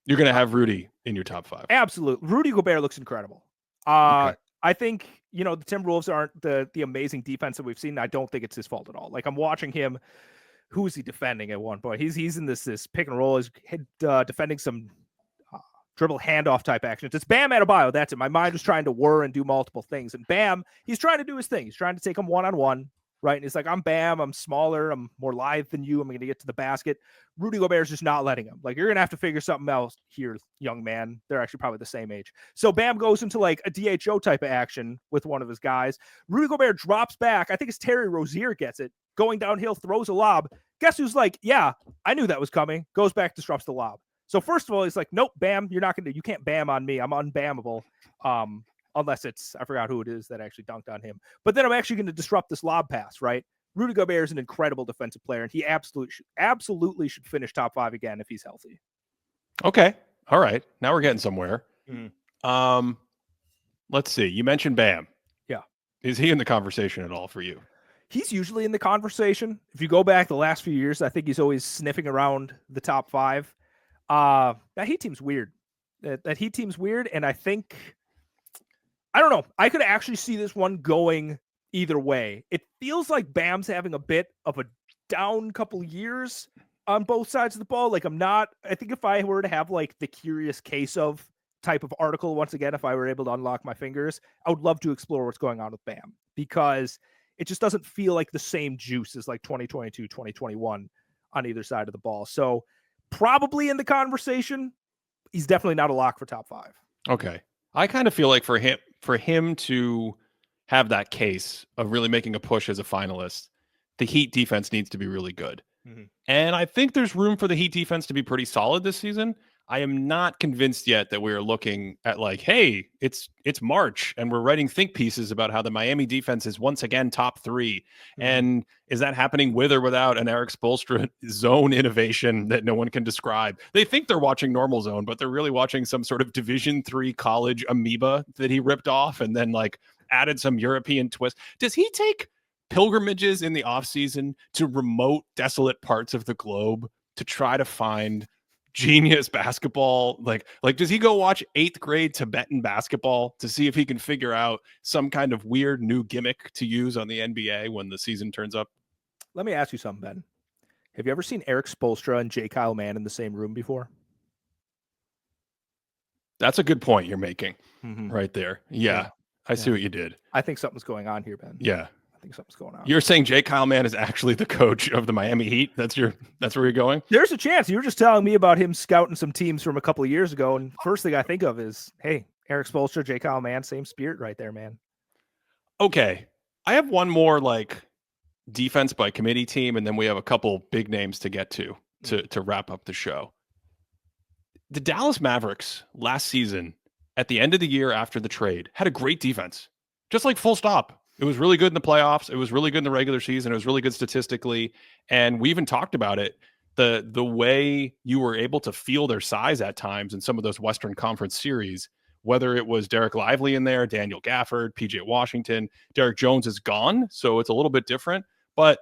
You're going to have Rudy in your top 5. Absolutely. Rudy Gobert looks incredible. Okay. I think, the Timberwolves aren't the amazing defense that we've seen. I don't think it's his fault at all. Like, I'm watching him. Who is he defending at one point? He's in this pick and roll. He's defending some dribble handoff type actions. It's Bam Adebayo. That's it. My mind was trying to whir and do multiple things. And Bam, he's trying to do his thing. He's trying to take him one-on-one, right? And he's like, I'm Bam. I'm smaller. I'm more lithe than you. I'm going to get to the basket. Rudy Gobert's just not letting him. Like, you're going to have to figure something else here, young man. They're actually probably the same age. So Bam goes into like a DHO type of action with one of his guys. Rudy Gobert drops back. I think it's Terry Rozier gets it. Going downhill, throws a lob. Guess who's like, yeah, I knew that was coming. Goes back, disrupts the lob. So first of all, he's like, nope, Bam, you can't Bam on me. I'm unbammable. Unless it's, I forgot who it is that actually dunked on him. But then I'm actually going to disrupt this lob pass, right? Rudy Gobert is an incredible defensive player, and he absolutely should finish top 5 again if he's healthy. Okay. All right. Now we're getting somewhere. Mm-hmm. Let's see. You mentioned Bam. Yeah. Is he in the conversation at all for you? He's usually in the conversation. If you go back the last few years, I think he's always sniffing around the top 5. That Heat team's weird. That Heat team's weird, and I think, I don't know. I could actually see this one going either way. It feels like Bam's having a bit of a down couple years on both sides of the ball. Like, I think if I were to have like the Curious Case of type of article, once again, if I were able to unlock my fingers, I would love to explore what's going on with Bam, because it just doesn't feel like the same juice as like 2022, 2021 on either side of the ball. So probably in the conversation. He's definitely not a lock for top 5. Okay. I kind of feel like for him to have that case of really making a push as a finalist, the Heat defense needs to be really good. Mm-hmm. And I think there's room for the Heat defense to be pretty solid this season. I am not convinced yet that we are looking at like, hey, it's March and we're writing think pieces about how the Miami defense is once again top 3. Mm-hmm. And is that happening with or without an Eric Spoelstra zone innovation that no one can describe? They think they're watching normal zone, but they're really watching some sort of Division III college amoeba that he ripped off and then like added some European twist. Does he take pilgrimages in the offseason to remote, desolate parts of the globe to try to find genius basketball? Like does he go watch 8th grade Tibetan basketball to see if he can figure out some kind of weird new gimmick to use on the NBA when the season turns up? Let me ask you something, Ben. Have you ever seen Eric Spoelstra and J. Kyle Mann in the same room before? That's a good point you're making right there. Yeah. I see what you did. I think something's going on here, Ben. Yeah. I think something's going on. You're saying J. Kyle Mann is actually the coach of the Miami Heat? That's where you're going? There's a chance. You were just telling me about him scouting some teams from a couple of years ago, and first thing I think of is, hey, Eric Spoelstra, J. Kyle Mann, same spirit right there, man. Okay. I have one more like defense by committee team, and then we have a couple big names to get to wrap up the show. The Dallas Mavericks last season, at the end of the year after the trade, had a great defense. Just like full stop. It was really good in the playoffs. It was really good in the regular season. It was really good statistically. And we even talked about it. The way you were able to feel their size at times in some of those Western Conference series, whether it was Derek Lively in there, Daniel Gafford, PJ Washington, Derek Jones is gone. So it's a little bit different. But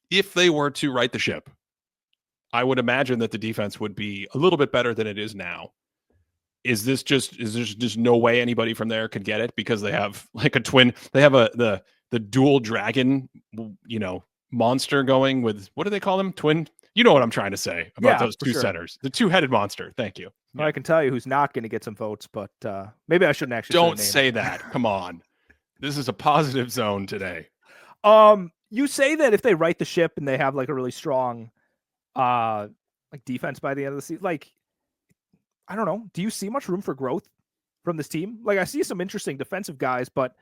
if they were to right the ship, I would imagine that the defense would be a little bit better than it is now. Is there just no way anybody from there could get it because they have like a twin? They have the dual dragon, monster going with, what do they call them? Twin. You know what I'm trying to say about those two centers, the 2-headed monster. Thank you. Well, I can tell you who's not going to get some votes, but maybe I shouldn't actually. Don't say that. Come on. This is a positive zone today. You say that if they right the ship and they have like a really strong, like defense by the end of the season, like, I don't know. Do you see much room for growth from this team? Like, I see some interesting defensive guys, but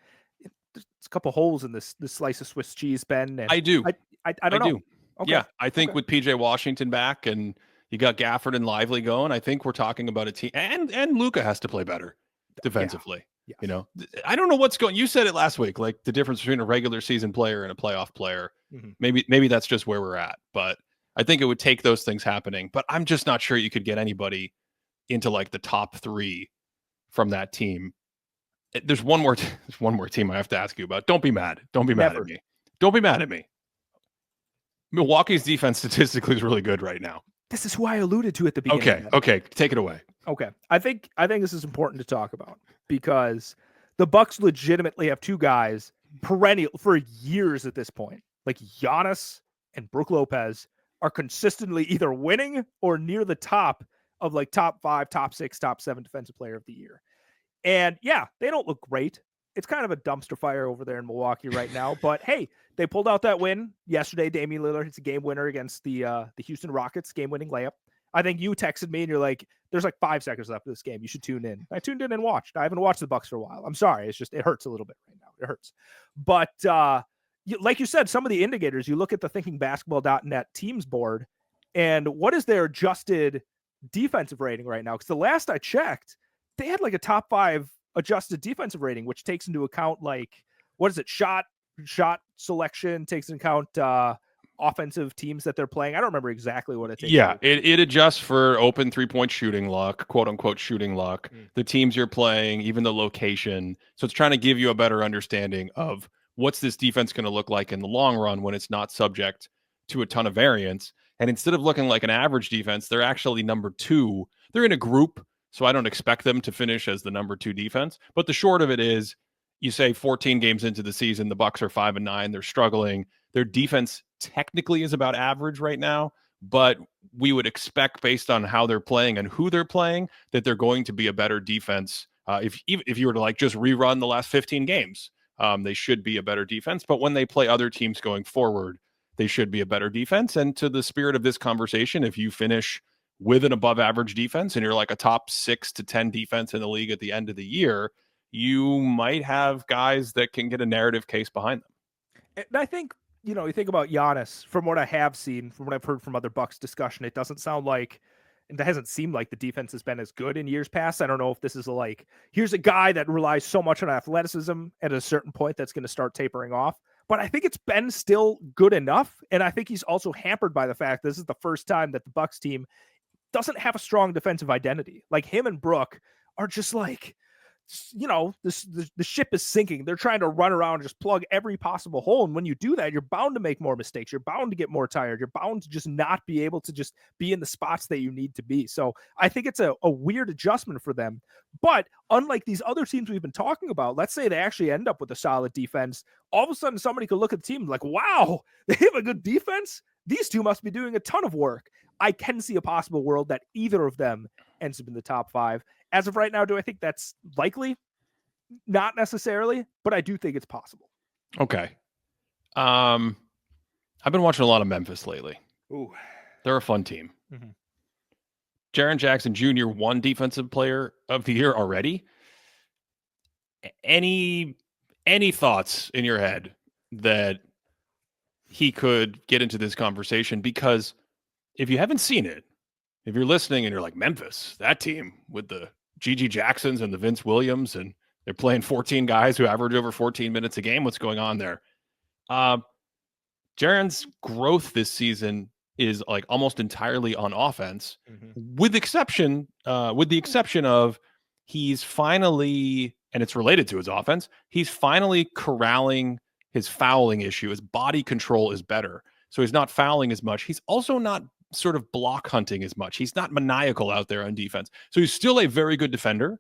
there's a couple holes in this slice of Swiss cheese, Ben. And I do. I don't know. Okay. Yeah, I think with PJ Washington back and you got Gafford and Lively going, I think we're talking about a team. And Luka has to play better defensively. Yeah. Yes. I don't know what's going. You said it last week, like the difference between a regular season player and a playoff player. Mm-hmm. Maybe that's just where we're at. But I think it would take those things happening. But I'm just not sure you could get anybody into like the top 3 from that team. There's one more team I have to ask you about. Don't be mad. Don't be mad at me. Don't be mad at me. Milwaukee's defense statistically is really good right now. This is who I alluded to at the beginning. Okay. Take it away. Okay. I think this is important to talk about because the Bucks legitimately have two guys perennial for years at this point. Like Giannis and Brook Lopez are consistently either winning or near the top of like top 5, top 6, top 7 defensive player of the year. And yeah, they don't look great. It's kind of a dumpster fire over there in Milwaukee right now. But hey, they pulled out that win yesterday. Damian Lillard hits a game winner against the Houston Rockets, game-winning layup. I think you texted me and you're like, there's like 5 seconds left of this game. You should tune in. I tuned in and watched. I haven't watched the Bucks for a while. I'm sorry. It's just, it hurts a little bit right now. It hurts. But like you said, some of the indicators, you look at the thinkingbasketball.net teams board, and what is their adjusted defensive rating right now? Because the last I checked, they had like a top 5 adjusted defensive rating, which takes into account like, what is it? Shot selection, takes into account offensive teams that they're playing. I don't remember exactly what it takes. Yeah, it adjusts for open 3-point shooting luck, quote unquote shooting luck, the teams you're playing, even the location. So it's trying to give you a better understanding of what's this defense going to look like in the long run when it's not subject to a ton of variance. And instead of looking like an average defense, they're actually number 2. They're in a group, so I don't expect them to finish as the number 2 defense. But the short of it is, you say 14 games into the season, the Bucks are 5-9. They're struggling. Their defense technically is about average right now, but we would expect, based on how they're playing and who they're playing, that they're going to be a better defense. If you were to like just rerun the last 15 games, they should be a better defense. But when they play other teams going forward, they should be a better defense. And to the spirit of this conversation, if you finish with an above average defense and you're like a top 6 to 10 defense in the league at the end of the year, you might have guys that can get a narrative case behind them. And I think, you know, you think about Giannis, from what I have seen, from what I've heard from other Bucks discussion, it doesn't sound like, and it hasn't seemed like the defense has been as good in years past. I don't know if this is like, here's a guy that relies so much on athleticism at a certain point that's going to start tapering off. But I think it's been still good enough. And I think he's also hampered by the fact this is the first time that the Bucks team doesn't have a strong defensive identity. Like him and Brook are just like, you know, the ship is sinking. They're trying to run around and just plug every possible hole. And when you do that, you're bound to make more mistakes. You're bound to get more tired. You're bound to just not be able to just be in the spots that you need to be. So I think it's a weird adjustment for them. But unlike these other teams we've been talking about, let's say they actually end up with a solid defense. All of a sudden, somebody could look at the team like, wow, they have a good defense. These two must be doing a ton of work. I can see a possible world that either of them ends up in the top 5. As of right now, do I think that's likely? Not necessarily, but I do think it's possible. Okay. I've been watching a lot of Memphis lately. Ooh. They're a fun team. Mm-hmm. Jaren Jackson Jr. won Defensive Player of the Year already. Any thoughts in your head that he could get into this conversation? Because if you haven't seen it, if you're listening and you're like, Memphis, that team with the Gigi Jacksons and the Vince Williams, and they're playing 14 guys who average over 14 minutes a game, what's going on there? Jaren's growth this season is like almost entirely on offense, with the exception of he's finally, and it's related to his offense, he's finally corralling his fouling issue. His body control is better, so he's not fouling as much. He's also not sort of block hunting as much. He's not maniacal out there on defense. So he's still a very good defender.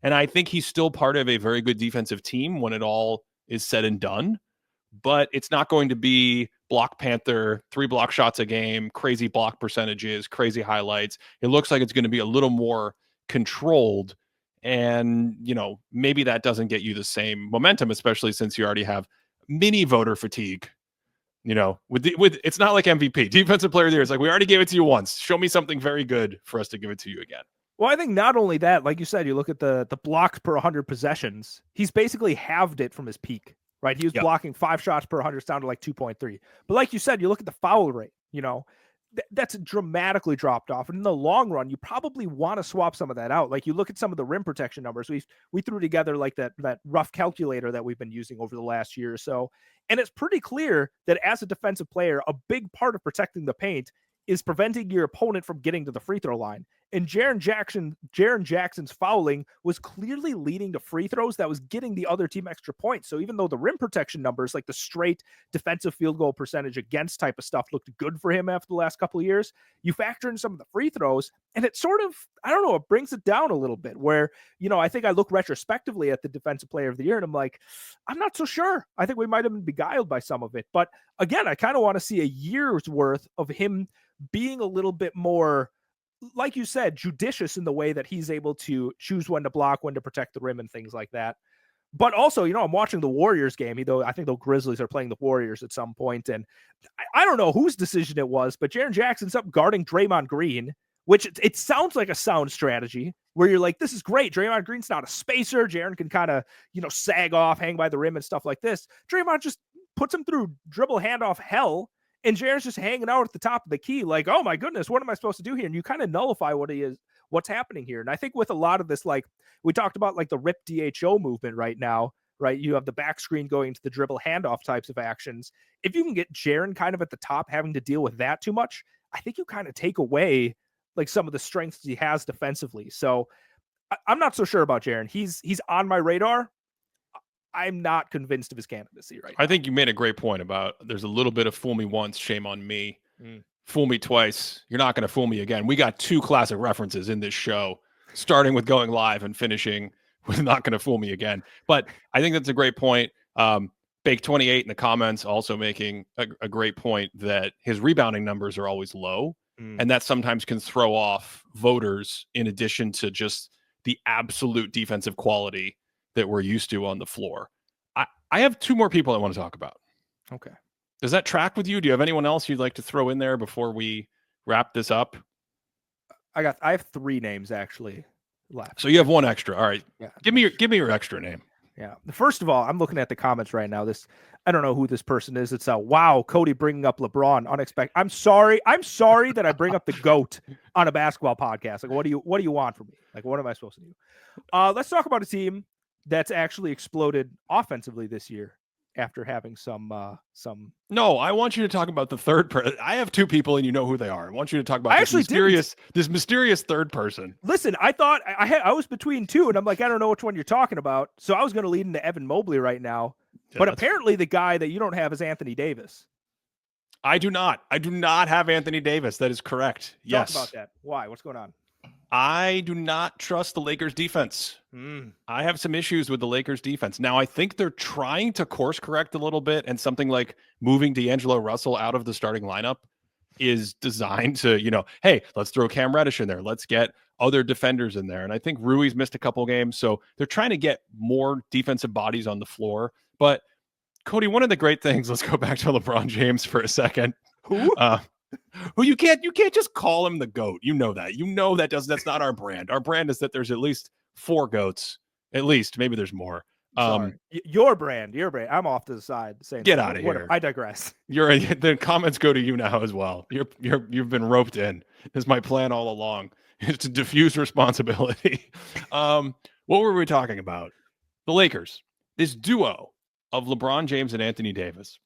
And I think he's still part of a very good defensive team when it all is said and done. But it's not going to be block panther, 3 block shots a game, crazy block percentages, crazy highlights. It looks like it's going to be a little more controlled. And, you know, maybe that doesn't get you the same momentum, especially since you already have mini voter fatigue. You know, with it's not like MVP. Defensive Player of the Year is like, we already gave it to you once. Show me something very good for us to give it to you again. Well, I think not only that, like you said, you look at the blocks per 100 possessions. He's basically halved it from his peak, right? He was blocking 5 shots per 100, down to like 2.3. But like you said, you look at the foul rate, you know, that's dramatically dropped off. And in the long run, you probably want to swap some of that out. Like you look at some of the rim protection numbers. We threw together like that rough calculator that we've been using over the last year or so. And it's pretty clear that as a defensive player, a big part of protecting the paint is preventing your opponent from getting to the free throw line. and Jaren Jackson's fouling was clearly leading to free throws that was getting the other team extra points. So even though the rim protection numbers, like the straight defensive field goal percentage against type of stuff, looked good for him after the last couple of years, you factor in some of the free throws, and it sort of, I don't know, it brings it down a little bit where, I think I look retrospectively at the defensive player of the year and I'm like, I'm not so sure. I think we might have been beguiled by some of it. But again, I kind of want to see a year's worth of him being a little bit more, like you said, judicious in the way that he's able to choose when to block, when to protect the rim and things like that. But also, I'm watching the Warriors game, I think the Grizzlies are playing the Warriors at some point. And I don't know whose decision it was, but Jaren Jackson's up guarding Draymond Green, which it sounds like a sound strategy where you're like, this is great. Draymond Green's not a spacer. Jaren can kind of, sag off, hang by the rim and stuff like this. Draymond just puts him through dribble handoff hell. And Jaren's just hanging out at the top of the key, like, oh my goodness, what am I supposed to do here? And you kind of nullify what's happening here. And I think with a lot of this, like we talked about, like the rip DHO movement right now, right? You have the back screen going to the dribble handoff types of actions. If you can get Jaren kind of at the top having to deal with that too much, I think you kind of take away like some of the strengths he has defensively. So I'm not so sure about Jaren. He's on my radar. I'm not convinced of his candidacy right now. I think you made a great point about there's a little bit of fool me once, shame on me. Fool me twice, you're not going to fool me again. We got 2 classic references in this show, starting with going live and finishing with not going to fool me again. But I think that's a great point. Bake28 in the comments also making a great point that his rebounding numbers are always low, and that sometimes can throw off voters in addition to just the absolute defensive quality that we're used to on the floor. I have 2 more people I want to talk about. Okay. Does that track with you? Do you have anyone else you'd like to throw in there before we wrap this up? I have 3 names actually left. So you have 1 extra. All right. Yeah. Give me your extra name. Yeah. First of all, I'm looking at the comments right now. I don't know who this person is. It's wow, Cody bringing up LeBron unexpected. I'm sorry that I bring up the GOAT on a basketball podcast. Like, what do you want from me? Like, what am I supposed to do? Let's talk about a team that's actually exploded offensively this year after having some. No, I want you to talk about the third person. I have 2 people, and you know who they are. I want you to talk about this mysterious third person. Listen, I thought I was between 2, and I'm like, I don't know which one you're talking about. So I was going to lead into Evan Mobley right now, but apparently the guy that you don't have is Anthony Davis. I do not have Anthony Davis. That is correct. Yes. Talk about that. Why? What's going on? I do not trust the Lakers defense. I have some issues with the Lakers defense. Now, I think they're trying to course correct a little bit, and something like moving D'Angelo Russell out of the starting lineup is designed to, hey, let's throw Cam Reddish in there. Let's get other defenders in there. And I think Rui's missed a couple games, so they're trying to get more defensive bodies on the floor. But Cody, one of the great things, let's go back to LeBron James for a second. Who you can't just call him the GOAT. You know that. That's not our brand. Our brand is that there's at least 4 GOATs. At least, maybe there's more. Your brand. I'm off to the side. Get out of here. I digress. The comments go to you now as well. You've been roped in. This is my plan all along. Is to diffuse responsibility. What were we talking about? The Lakers. This duo of LeBron James and Anthony Davis.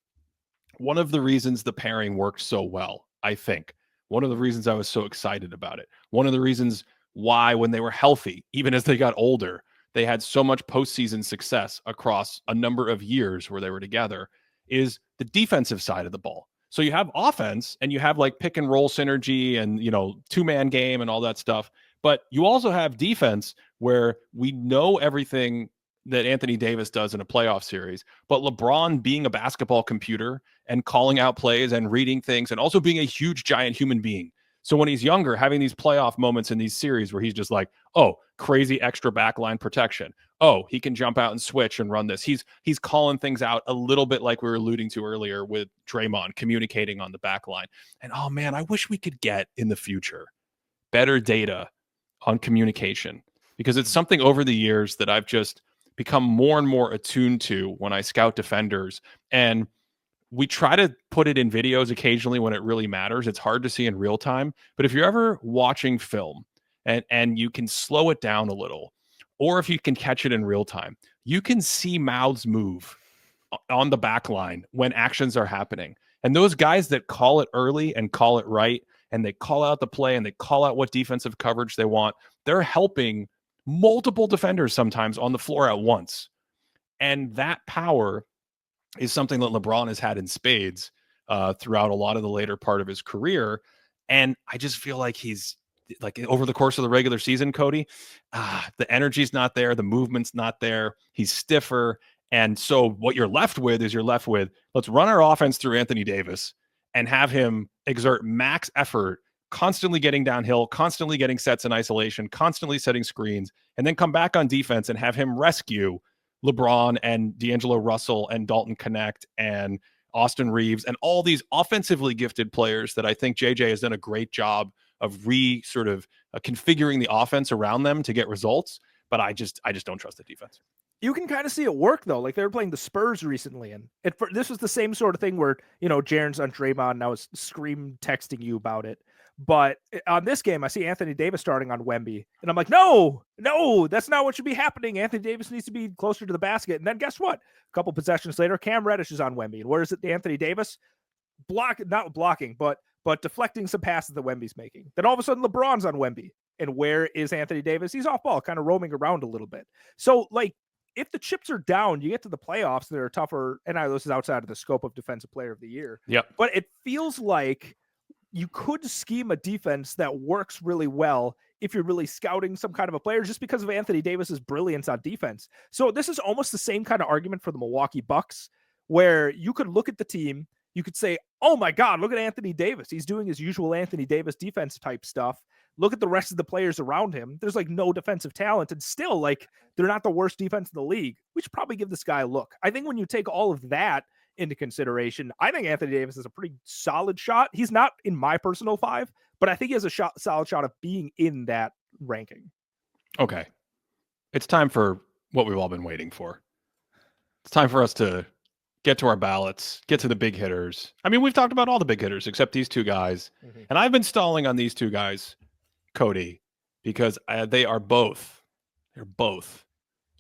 One of the reasons the pairing worked so well, I think. One of the reasons I was so excited about it. One of the reasons why, when they were healthy, even as they got older, they had so much postseason success across a number of years where they were together, is the defensive side of the ball. So you have offense and you have like pick and roll synergy and, 2-man game and all that stuff. But you also have defense where we know everything that Anthony Davis does in a playoff series, but LeBron being a basketball computer and calling out plays and reading things and also being a huge giant human being. So when he's younger, having these playoff moments in these series where he's just like, oh, crazy extra backline protection. Oh, he can jump out and switch and run this. He's calling things out a little bit like we were alluding to earlier with Draymond communicating on the backline. And oh man, I wish we could get in the future better data on communication, because it's something over the years that I've just become more and more attuned to when I scout defenders. And we try to put it in videos occasionally when it really matters. It's hard to see in real time. But if you're ever watching film and you can slow it down a little, or if you can catch it in real time, you can see mouths move on the back line when actions are happening. And those guys that call it early and call it right and they call out the play and they call out what defensive coverage they want. They're helping multiple defenders sometimes on the floor at once. And that power is something that LeBron has had in spades throughout a lot of the later part of his career. And I just feel like he's like over the course of the regular season, Cody, the energy's not there. The movement's not there. He's stiffer. And so what you're left with is let's run our offense through Anthony Davis and have him exert max effort, constantly getting downhill, constantly getting sets in isolation, constantly setting screens, and then come back on defense and have him rescue LeBron and D'Angelo Russell and Dalton Connect and Austin Reeves and all these offensively gifted players that I think JJ has done a great job of configuring the offense around them to get results. But I just don't trust the defense. You can kind of see it work though. Like they were playing the Spurs recently, and this was the same sort of thing where, Jaren's on Draymond and I was scream texting you about it. But on this game, I see Anthony Davis starting on Wemby, and I'm like, no, that's not what should be happening. Anthony Davis needs to be closer to the basket. And then guess what? A couple possessions later, Cam Reddish is on Wemby. And where is it? Anthony Davis not blocking, but deflecting some passes that Wemby's making. Then all of a sudden, LeBron's on Wemby. And where is Anthony Davis? He's off ball, kind of roaming around a little bit. So, like, if the chips are down, you get to the playoffs, they're tougher. And I know this is outside of the scope of Defensive Player of the Year. Yep. But it feels like you could scheme a defense that works really well if you're really scouting some kind of a player just because of Anthony Davis's brilliance on defense. So this is almost the same kind of argument for the Milwaukee Bucks, where you could look at the team, you could say, oh my God, look at Anthony Davis. He's doing his usual Anthony Davis defense type stuff. Look at the rest of the players around him. There's like no defensive talent, and still like they're not the worst defense in the league. We should probably give this guy a look. I think when you take all of that into consideration, I think Anthony Davis is a pretty solid shot. He's not in my personal 5, but I think he has a solid shot of being in that ranking. Okay. It's time for what we've all been waiting for. It's time for us to get to our ballots, get to the big hitters. I mean, we've talked about all the big hitters except these two guys. Mm-hmm. And I've been stalling on these two guys, Cody, because they're both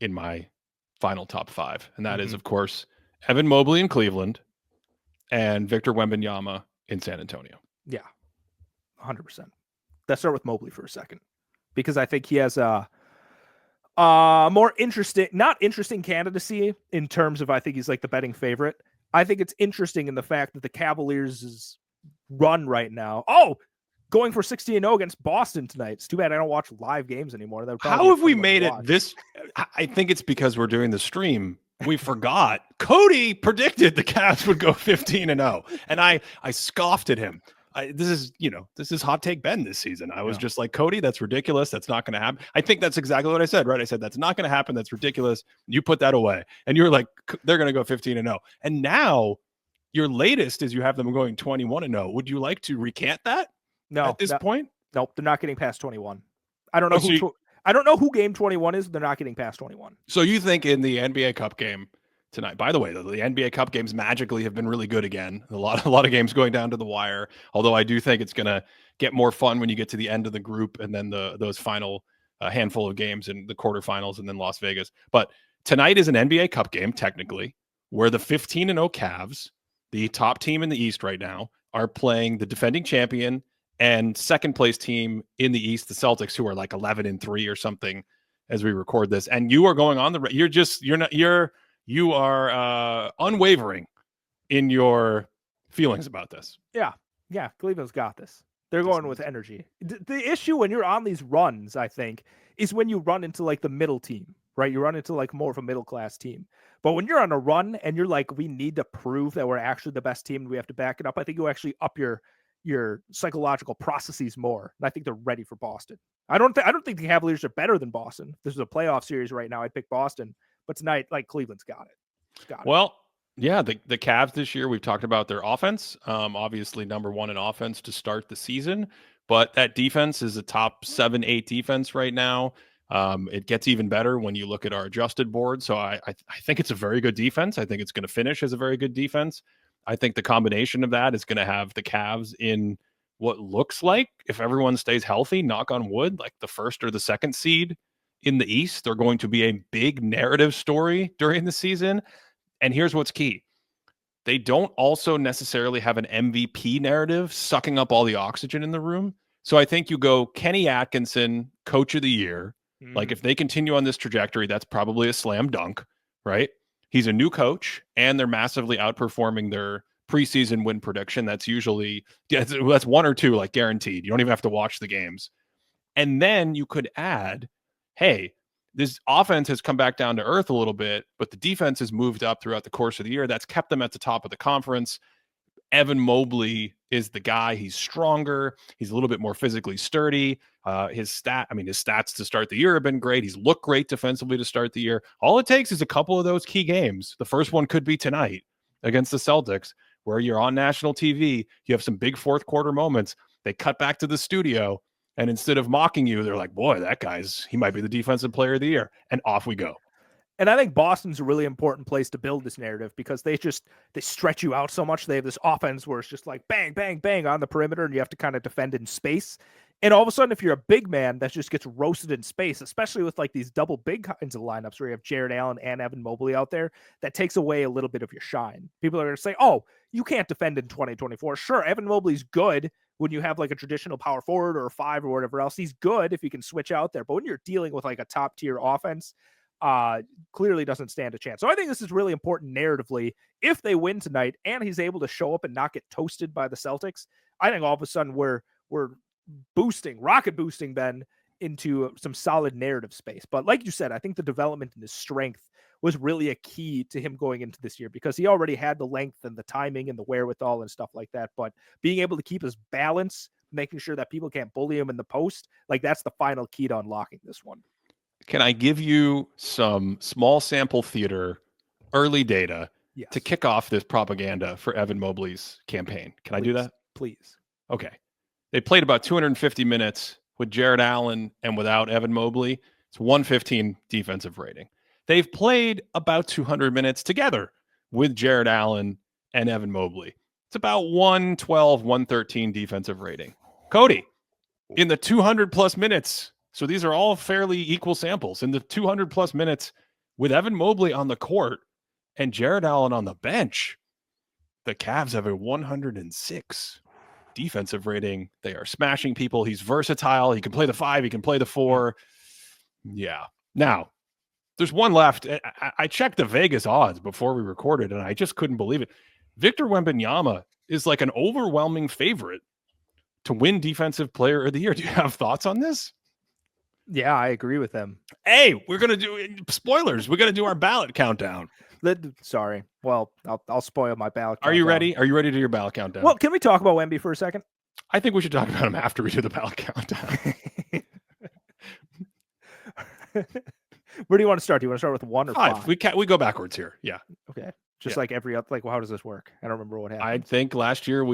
in my final top 5. And that is, of course, Evan Mobley in Cleveland and Victor Wembanyama in San Antonio. Yeah, 100%. Let's start with Mobley for a second, because I think he has a more not interesting candidacy in terms of, I think he's like the betting favorite. I think it's interesting in the fact that the Cavaliers' run right now, going for 60-0 against Boston tonight. It's too bad I don't watch live games anymore. How have we made it this? I think it's because we're doing the stream. We forgot. Cody predicted the Cavs would go 15-0, and I scoffed at him. This is hot take Ben this season. I was just like, Cody, that's ridiculous. That's not going to happen. I think that's exactly what I said, right? I said, that's not going to happen. That's ridiculous. You put that away. And you were like, they're going to go 15-0. And now your latest is you have them going 21-0. Would you like to recant that? No. At this point? Nope. They're not getting past 21. I don't know I don't know who game 21 is. They're not getting past 21. So you think in the NBA Cup game tonight, by the way, the NBA Cup games magically have been really good again. A lot of games going down to the wire, although I do think it's going to get more fun when you get to the end of the group and then those final handful of games in the quarterfinals and then Las Vegas. But tonight is an NBA Cup game, technically, where the 15-0 Cavs, the top team in the East right now, are playing the defending champion and second place team in the East, the Celtics, who are like 11-3 or something as we record this. And you are going on you are unwavering in your feelings about this. Yeah. Cleveland's got this. They're going with energy. The issue when you're on these runs, I think, is when you run into like the middle team, right? You run into like more of a middle class team. But when you're on a run and you're like, we need to prove that we're actually the best team and we have to back it up, I think you actually up your psychological processes more. And I think they're ready for Boston. I don't think the Cavaliers are better than Boston. This is a playoff series right now. I'd pick Boston. But tonight, like, Cleveland's got it. Well, yeah, the Cavs this year, we've talked about their offense. Obviously, number 1 in offense to start the season. But that defense is a top 7-8 defense right now. It gets even better when you look at our adjusted board. So I think it's a very good defense. I think it's going to finish as a very good defense. I think the combination of that is going to have the Cavs in what looks like, if everyone stays healthy, knock on wood, like the first or the second seed in the East. They're going to be a big narrative story during the season. And here's what's key. they don't also necessarily have an MVP narrative sucking up all the oxygen in the room. So I think you go Kenny Atkinson, coach of the year. Like if they continue on this trajectory, that's probably a slam dunk, right? He's a new coach and they're massively outperforming their preseason win prediction. That's usually, that's one or two, like guaranteed. You don't even have to watch the games. And then you could add, hey, this offense has come back down to earth a little bit, but the defense has moved up throughout the course of the year. That's kept them at the top of the conference. Evan Mobley is the guy. He's stronger. He's a little bit more physically sturdy. His stats to start the year have been great. He's looked great defensively to start the year. All it takes is a couple of those key games. The first one could be tonight against the Celtics, where you're on national TV. You have some big fourth quarter moments. They cut back to the studio, and instead of mocking you, they're like, boy, he might be the defensive player of the year. And off we go. And I think Boston's a really important place to build this narrative because they stretch you out so much. They have this offense where it's just like bang, bang, bang on the perimeter, and you have to kind of defend in space. And all of a sudden, if you're a big man, that just gets roasted in space, especially with like these double big kinds of lineups where you have Jared Allen and Evan Mobley out there, that takes away a little bit of your shine. People are going to say, oh, you can't defend in 2024. Sure, Evan Mobley's good when you have like a traditional power forward or a 5 or whatever else. He's good if you can switch out there. But when you're dealing with like a top tier offense, clearly doesn't stand a chance. So I think this is really important narratively. If they win tonight and he's able to show up and not get toasted by the Celtics, I think all of a sudden we're rocket boosting Ben into some solid narrative space. But like you said, I think the development and his strength was really a key to him going into this year because he already had the length and the timing and the wherewithal and stuff like that. But being able to keep his balance, making sure that people can't bully him in the post, like that's the final key to unlocking this one. Can I give you some small sample theater, early data to kick off this propaganda for Evan Mobley's campaign? Can I do that? Please. Okay. They played about 250 minutes with Jared Allen and without Evan Mobley. It's 115 defensive rating. They've played about 200 minutes together with Jared Allen and Evan Mobley. It's about 112, 113 defensive rating. Cody, in the 200 plus minutes, so these are all fairly equal samples, in the 200 plus minutes with Evan Mobley on the court and Jared Allen on the bench, the Cavs have a 106 defensive rating. They are smashing people. He's versatile. He can play the 5. He can play the 4. Yeah. Now, there's one left. I checked the Vegas odds before we recorded, and I just couldn't believe it. Victor Wembanyama is like an overwhelming favorite to win Defensive Player of the Year. Do you have thoughts on this? Yeah, I agree with them. Hey, we're going to do spoilers. We're going to do our ballot countdown. Sorry. Well, I'll spoil my ballot countdown. Are you ready? Are you ready to do your ballot countdown? Well, can we talk about Wemby for a second? I think we should talk about him after we do the ballot countdown. Where do you want to start? Do you want to start with 1 or 5? We go backwards here. Yeah. Okay. Just like every other, like, well, how does this work? I don't remember what happened. I think last year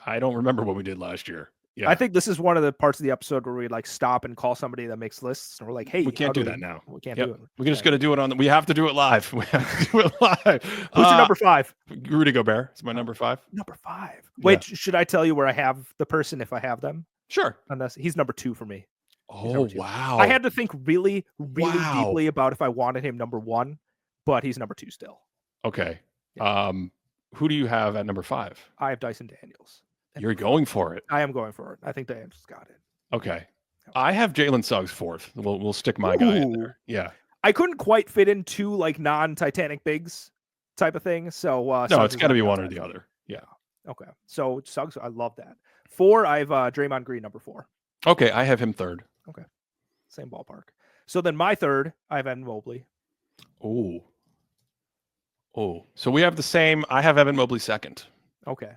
I don't remember what we did last year. Yeah. I think this is one of the parts of the episode where we like stop and call somebody that makes lists, and we're like, "Hey, we can't do that now. We can't do it. We're just going to do it we have to do it live. We have to do it live. Who's your number 5? Rudy Gobert is my number 5. Number 5. Wait, should I tell you where I have the person if I have them? Sure. Unless he's number 2 for me. Oh, wow. I had to think really deeply about if I wanted him number 1, but he's number 2 still. Okay. Yeah. Who do you have at number 5? I have Dyson Daniels. You're going for it. I am going for it. I think Daniels got it. Okay. I have Jalen Suggs 4th. We'll stick my guy in there. Yeah. I couldn't quite fit in 2 like non-Titanic bigs type of thing. So no, Suggs it's got to be one or the other. Yeah. Okay. So Suggs, I love that. 4, I have Draymond Green number 4. Okay, I have him 3rd. Okay. Same ballpark. So then my 3rd, I have Evan Mobley. Oh. So we have the same. I have Evan Mobley 2nd. Okay.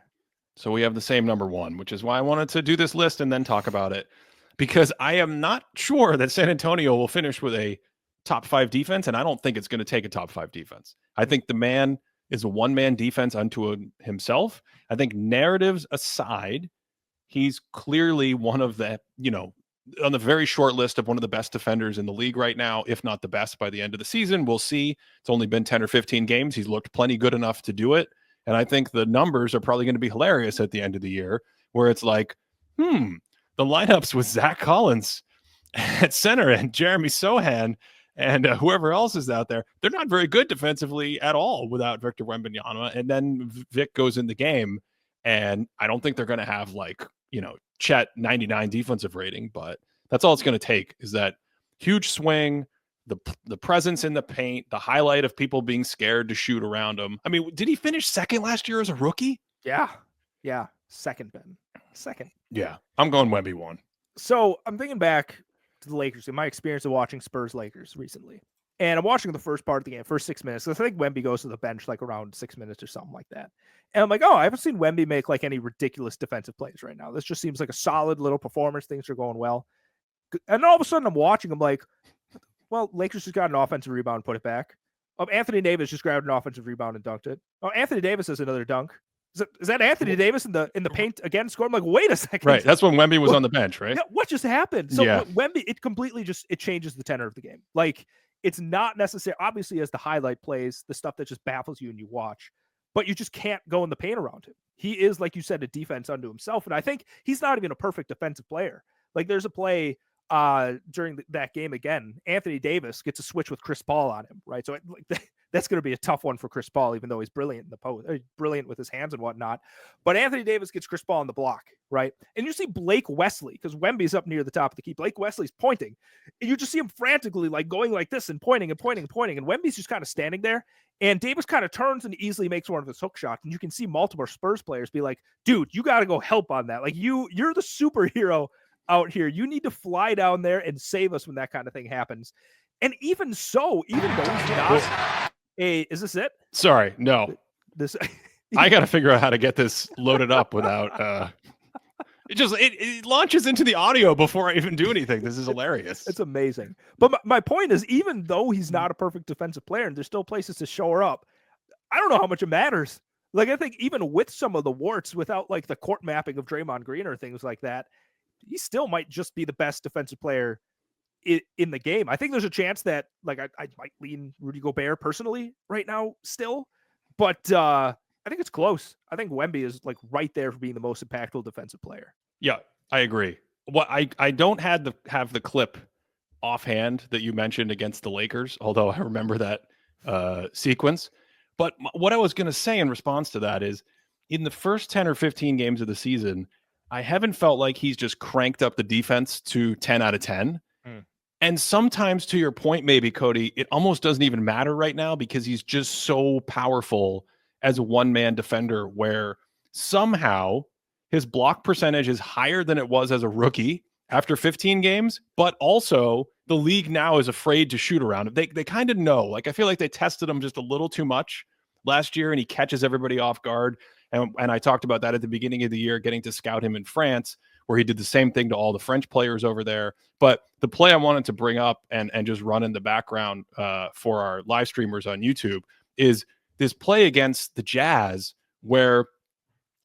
So we have the same number 1, which is why I wanted to do this list and then talk about it, because I am not sure that San Antonio will finish with a top 5 defense, and I don't think it's going to take a top 5 defense. I think the man is a one-man defense unto himself. I think narratives aside, he's clearly one of the, on the very short list of one of the best defenders in the league right now, if not the best by the end of the season. We'll see. It's only been 10 or 15 games. He's looked plenty good enough to do it. And I think the numbers are probably going to be hilarious at the end of the year, where it's like, the lineups with Zach Collins at center and Jeremy Sohan and whoever else is out there, they're not very good defensively at all without Victor Wembanyama. And then Vic goes in the game, and I don't think they're going to have like, Chet 99 defensive rating, but that's all it's going to take is that huge swing, the presence in the paint, the highlight of people being scared to shoot around him. I mean, did he finish second last year as a rookie? Yeah. Second, Ben. Second. Yeah. I'm going Wemby 1. So I'm thinking back to the Lakers in my experience of watching Spurs-Lakers recently. And I'm watching the first part of the game, first 6 minutes. I think Wemby goes to the bench like around 6 minutes or something like that. And I'm like, I haven't seen Wemby make like any ridiculous defensive plays right now. This just seems like a solid little performance. Things are going well. And all of a sudden I'm watching, I'm like, well, Lakers just got an offensive rebound, put it back. Anthony Davis just grabbed an offensive rebound and dunked it. Anthony Davis has another dunk. Is that Anthony Davis in the paint again score? I'm like, wait a second. Right. That's when Wemby was on the bench, right? Yeah, what just happened? So Wemby, it completely it changes the tenor of the game. Like, it's not necessary. Obviously, as the highlight plays, the stuff that just baffles you and you watch, but you just can't go in the paint around him. He is, like you said, a defense unto himself. And I think he's not even a perfect defensive player. Like, there's a play during that game again. Anthony Davis gets a switch with Chris Paul on him, right? So that's going to be a tough one for Chris Paul, even though he's brilliant in the post, brilliant with his hands and whatnot. But Anthony Davis gets Chris Paul on the block, right? And you see Blake Wesley, because Wemby's up near the top of the key. Blake Wesley's pointing, and you just see him frantically like going like this and pointing and pointing and pointing. And Wemby's just kind of standing there. And Davis kind of turns and easily makes one of his hook shots. And you can see multiple Spurs players be like, dude, you got to go help on that. Like, you're the superhero out here. You need to fly down there and save us when that kind of thing happens. And even so, even though he's not is this it? Sorry, no. This I got to figure out how to get this loaded up without it launches into the audio before I even do anything. This is hilarious. It's amazing. But my point is, even though he's not a perfect defensive player and there's still places to show her up, I don't know how much it matters. Like, I think even with some of the warts, without like the court mapping of Draymond Green or things like that, he still might just be the best defensive player in the game. I think there's a chance that like I might lean Rudy Gobert personally right now still, but I think it's close. I think Wemby is like right there for being the most impactful defensive player. Yeah, I agree. What I don't have the clip offhand that you mentioned against the Lakers, although I remember that sequence. But what I was going to say in response to that is, in the first 10 or 15 games of the season, I haven't felt like he's just cranked up the defense to 10 out of 10. And sometimes, to your point, maybe, Cody, it almost doesn't even matter right now because he's just so powerful as a one-man defender, where somehow his block percentage is higher than it was as a rookie after 15 games, but also the league now is afraid to shoot around him. They kind of know. Like, I feel like they tested him just a little too much last year, and he catches everybody off guard. And I talked about that at the beginning of the year, getting to scout him in France, where he did the same thing to all the French players over there. But the play I wanted to bring up and just run in the background for our live streamers on YouTube is this play against the Jazz where,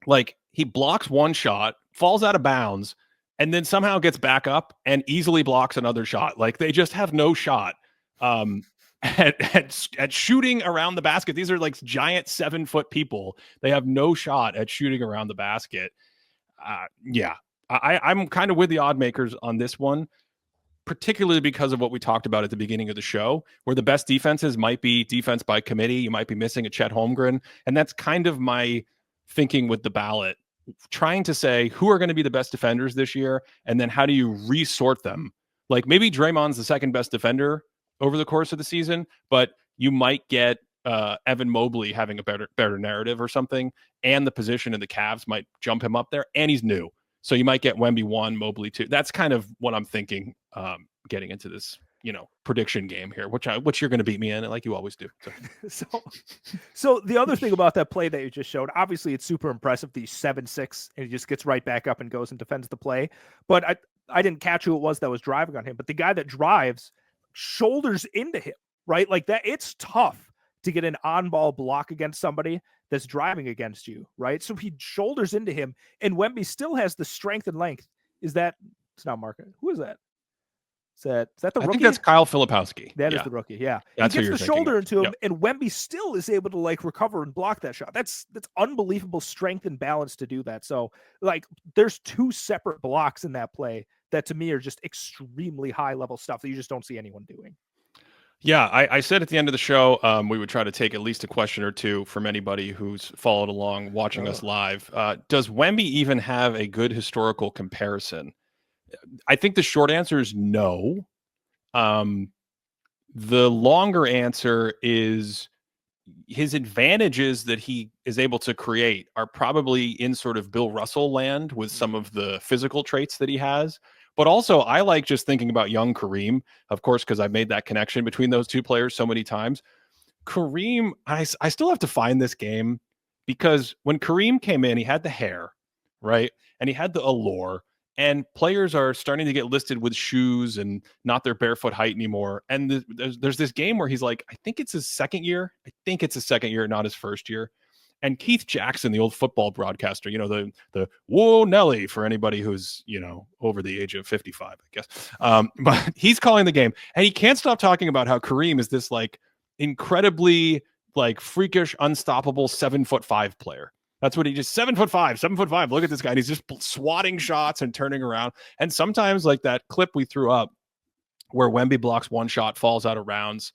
like, he blocks one shot, falls out of bounds, and then somehow gets back up and easily blocks another shot. Like, they just have no shot at shooting around the basket. These are like giant 7-foot people. They have no shot at shooting around the basket. I'm kind of with the odd makers on this one, particularly because of what we talked about at the beginning of the show, where the best defenses might be defense by committee. You might be missing a Chet Holmgren. And that's kind of my thinking with the ballot, trying to say who are going to be the best defenders this year, and then how do you resort them? Like, maybe Draymond's the second best defender over the course of the season, but you might get Evan Mobley having a better narrative or something, and the position in the Cavs might jump him up there, and he's new. So you might get Wemby 1, Mobley 2. That's kind of what I'm thinking getting into this, prediction game here, which you're going to beat me in, like you always do. So the other thing about that play that you just showed, obviously it's super impressive. The 7-6, and he just gets right back up and goes and defends the play. But I didn't catch who it was that was driving on him. But the guy that drives shoulders into him, right? Like that, it's tough to get an on-ball block against somebody that's driving against you, right? So he shoulders into him, and Wemby still has the strength and length. It's not Mark? Who is that? Is that the rookie? I think that's Kyle Filipowski. That is the rookie, yeah. That's he gets the shoulder into him, and Wemby still is able to like recover and block that shot. That's unbelievable strength and balance to do that. So like, there's two separate blocks in that play that to me are just extremely high level stuff that you just don't see anyone doing. Yeah, I said at the end of the show, we would try to take at least a question or two from anybody who's followed along watching us live. Does Wemby even have a good historical comparison? I think the short answer is no. Um, the longer answer is his advantages that he is able to create are probably in sort of Bill Russell land with some of the physical traits that he has. But also, I like just thinking about young Kareem, of course, because I've made that connection between those two players so many times. Kareem, I still have to find this game because when Kareem came in, he had the hair, right? And he had the allure. And players are starting to get listed with shoes and not their barefoot height anymore. And there's this game where he's like, I think it's his second year. I think it's his second year, not his first year. And Keith Jackson, the old football broadcaster, the whoa Nelly for anybody who's, over the age of 55, I guess. But he's calling the game and he can't stop talking about how Kareem is this like incredibly like freakish, unstoppable 7'5" player. That's what he just 7'5". Look at this guy. And he's just swatting shots and turning around. And sometimes like that clip we threw up where Wemby blocks one shot, falls out of rounds,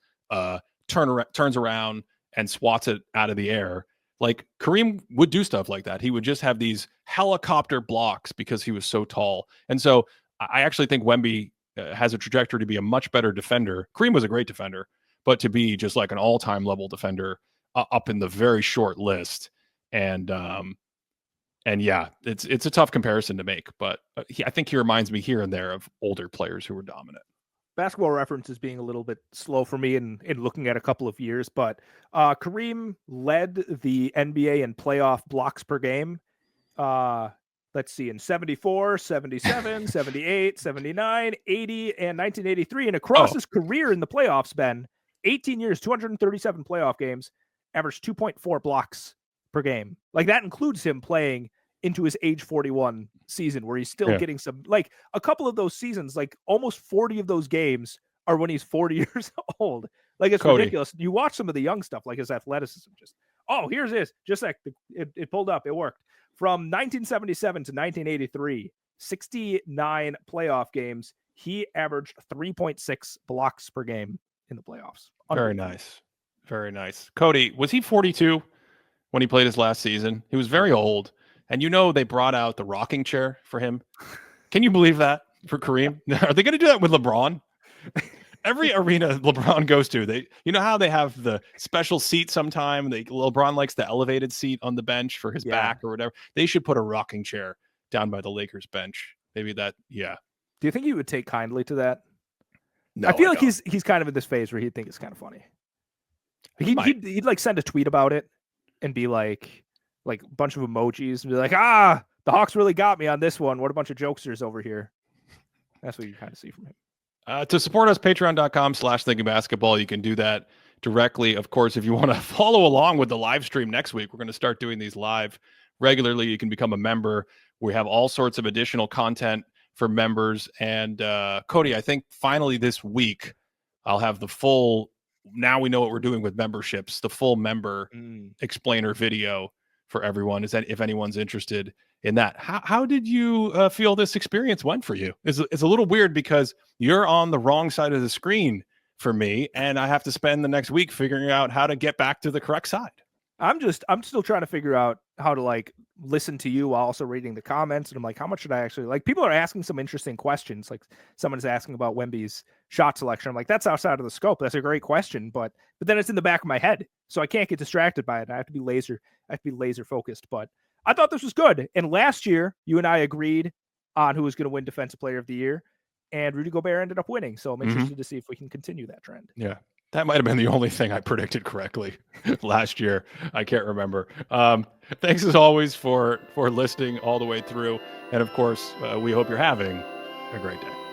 turns around and swats it out of the air. Like Kareem would do stuff like that. He would just have these helicopter blocks because he was so tall. And so I actually think Wemby has a trajectory to be a much better defender. Kareem was a great defender, but to be just like an all-time level defender up in the very short list. And yeah, it's a tough comparison to make, but I think he reminds me here and there of older players who were dominant. Basketball Reference is being a little bit slow for me in looking at a couple of years, but Kareem led the NBA in playoff blocks per game. Let's see, in 74, 77, 78, 79, 80, and 1983. And across his career in the playoffs, Ben, 18 years, 237 playoff games, averaged 2.4 blocks per game. Like that includes him playing into his age 41 season where he's still getting some, like a couple of those seasons, like almost 40 of those games are when he's 40 years old. Like it's ridiculous. You watch some of the young stuff, like his athleticism, here's this, just like it pulled up, it worked. From 1977 to 1983, 69 playoff games, he averaged 3.6 blocks per game in the playoffs. Very nice. Very nice. Cody, was he 42 when he played his last season? He was very old. And they brought out the rocking chair for him. Can you believe that for Kareem? Are they going to do that with LeBron? Every arena LeBron goes to, how they have the special seat sometime? LeBron likes the elevated seat on the bench for his back or whatever. They should put a rocking chair down by the Lakers bench. Maybe that, yeah. Do you think he would take kindly to that? No, I feel like he's kind of in this phase where he'd think it's kind of funny. He'd like send a tweet about it and be like a bunch of emojis and be like, the Hawks really got me on this one. What a bunch of jokesters over here. That's what you kind of see from him. To support us, patreon.com/thinkingbasketball. You can do that directly. Of course, if you want to follow along with the live stream next week, we're going to start doing these live regularly. You can become a member. We have all sorts of additional content for members. And Cody, I think finally this week, I'll have the full, now we know what we're doing with memberships, the full member explainer video for everyone. Is that if anyone's interested in that? How did you feel this experience went for you? It's a little weird because you're on the wrong side of the screen for me, and I have to spend the next week figuring out how to get back to the correct side. I'm still trying to figure out how to like listen to you while also reading the comments. And I'm like, how much should I actually like? People are asking some interesting questions. Like someone's asking about Wemby's shot selection. I'm like, that's outside of the scope. That's a great question, but then it's in the back of my head, so I can't get distracted by it. I have to be laser focused. But I thought this was good. And last year, you and I agreed on who was going to win Defensive Player of the Year, and Rudy Gobert ended up winning. So I'm interested to see if we can continue that trend. Yeah. That might have been the only thing I predicted correctly last year. I can't remember. Thanks as always for listening all the way through. And of course, we hope you're having a great day.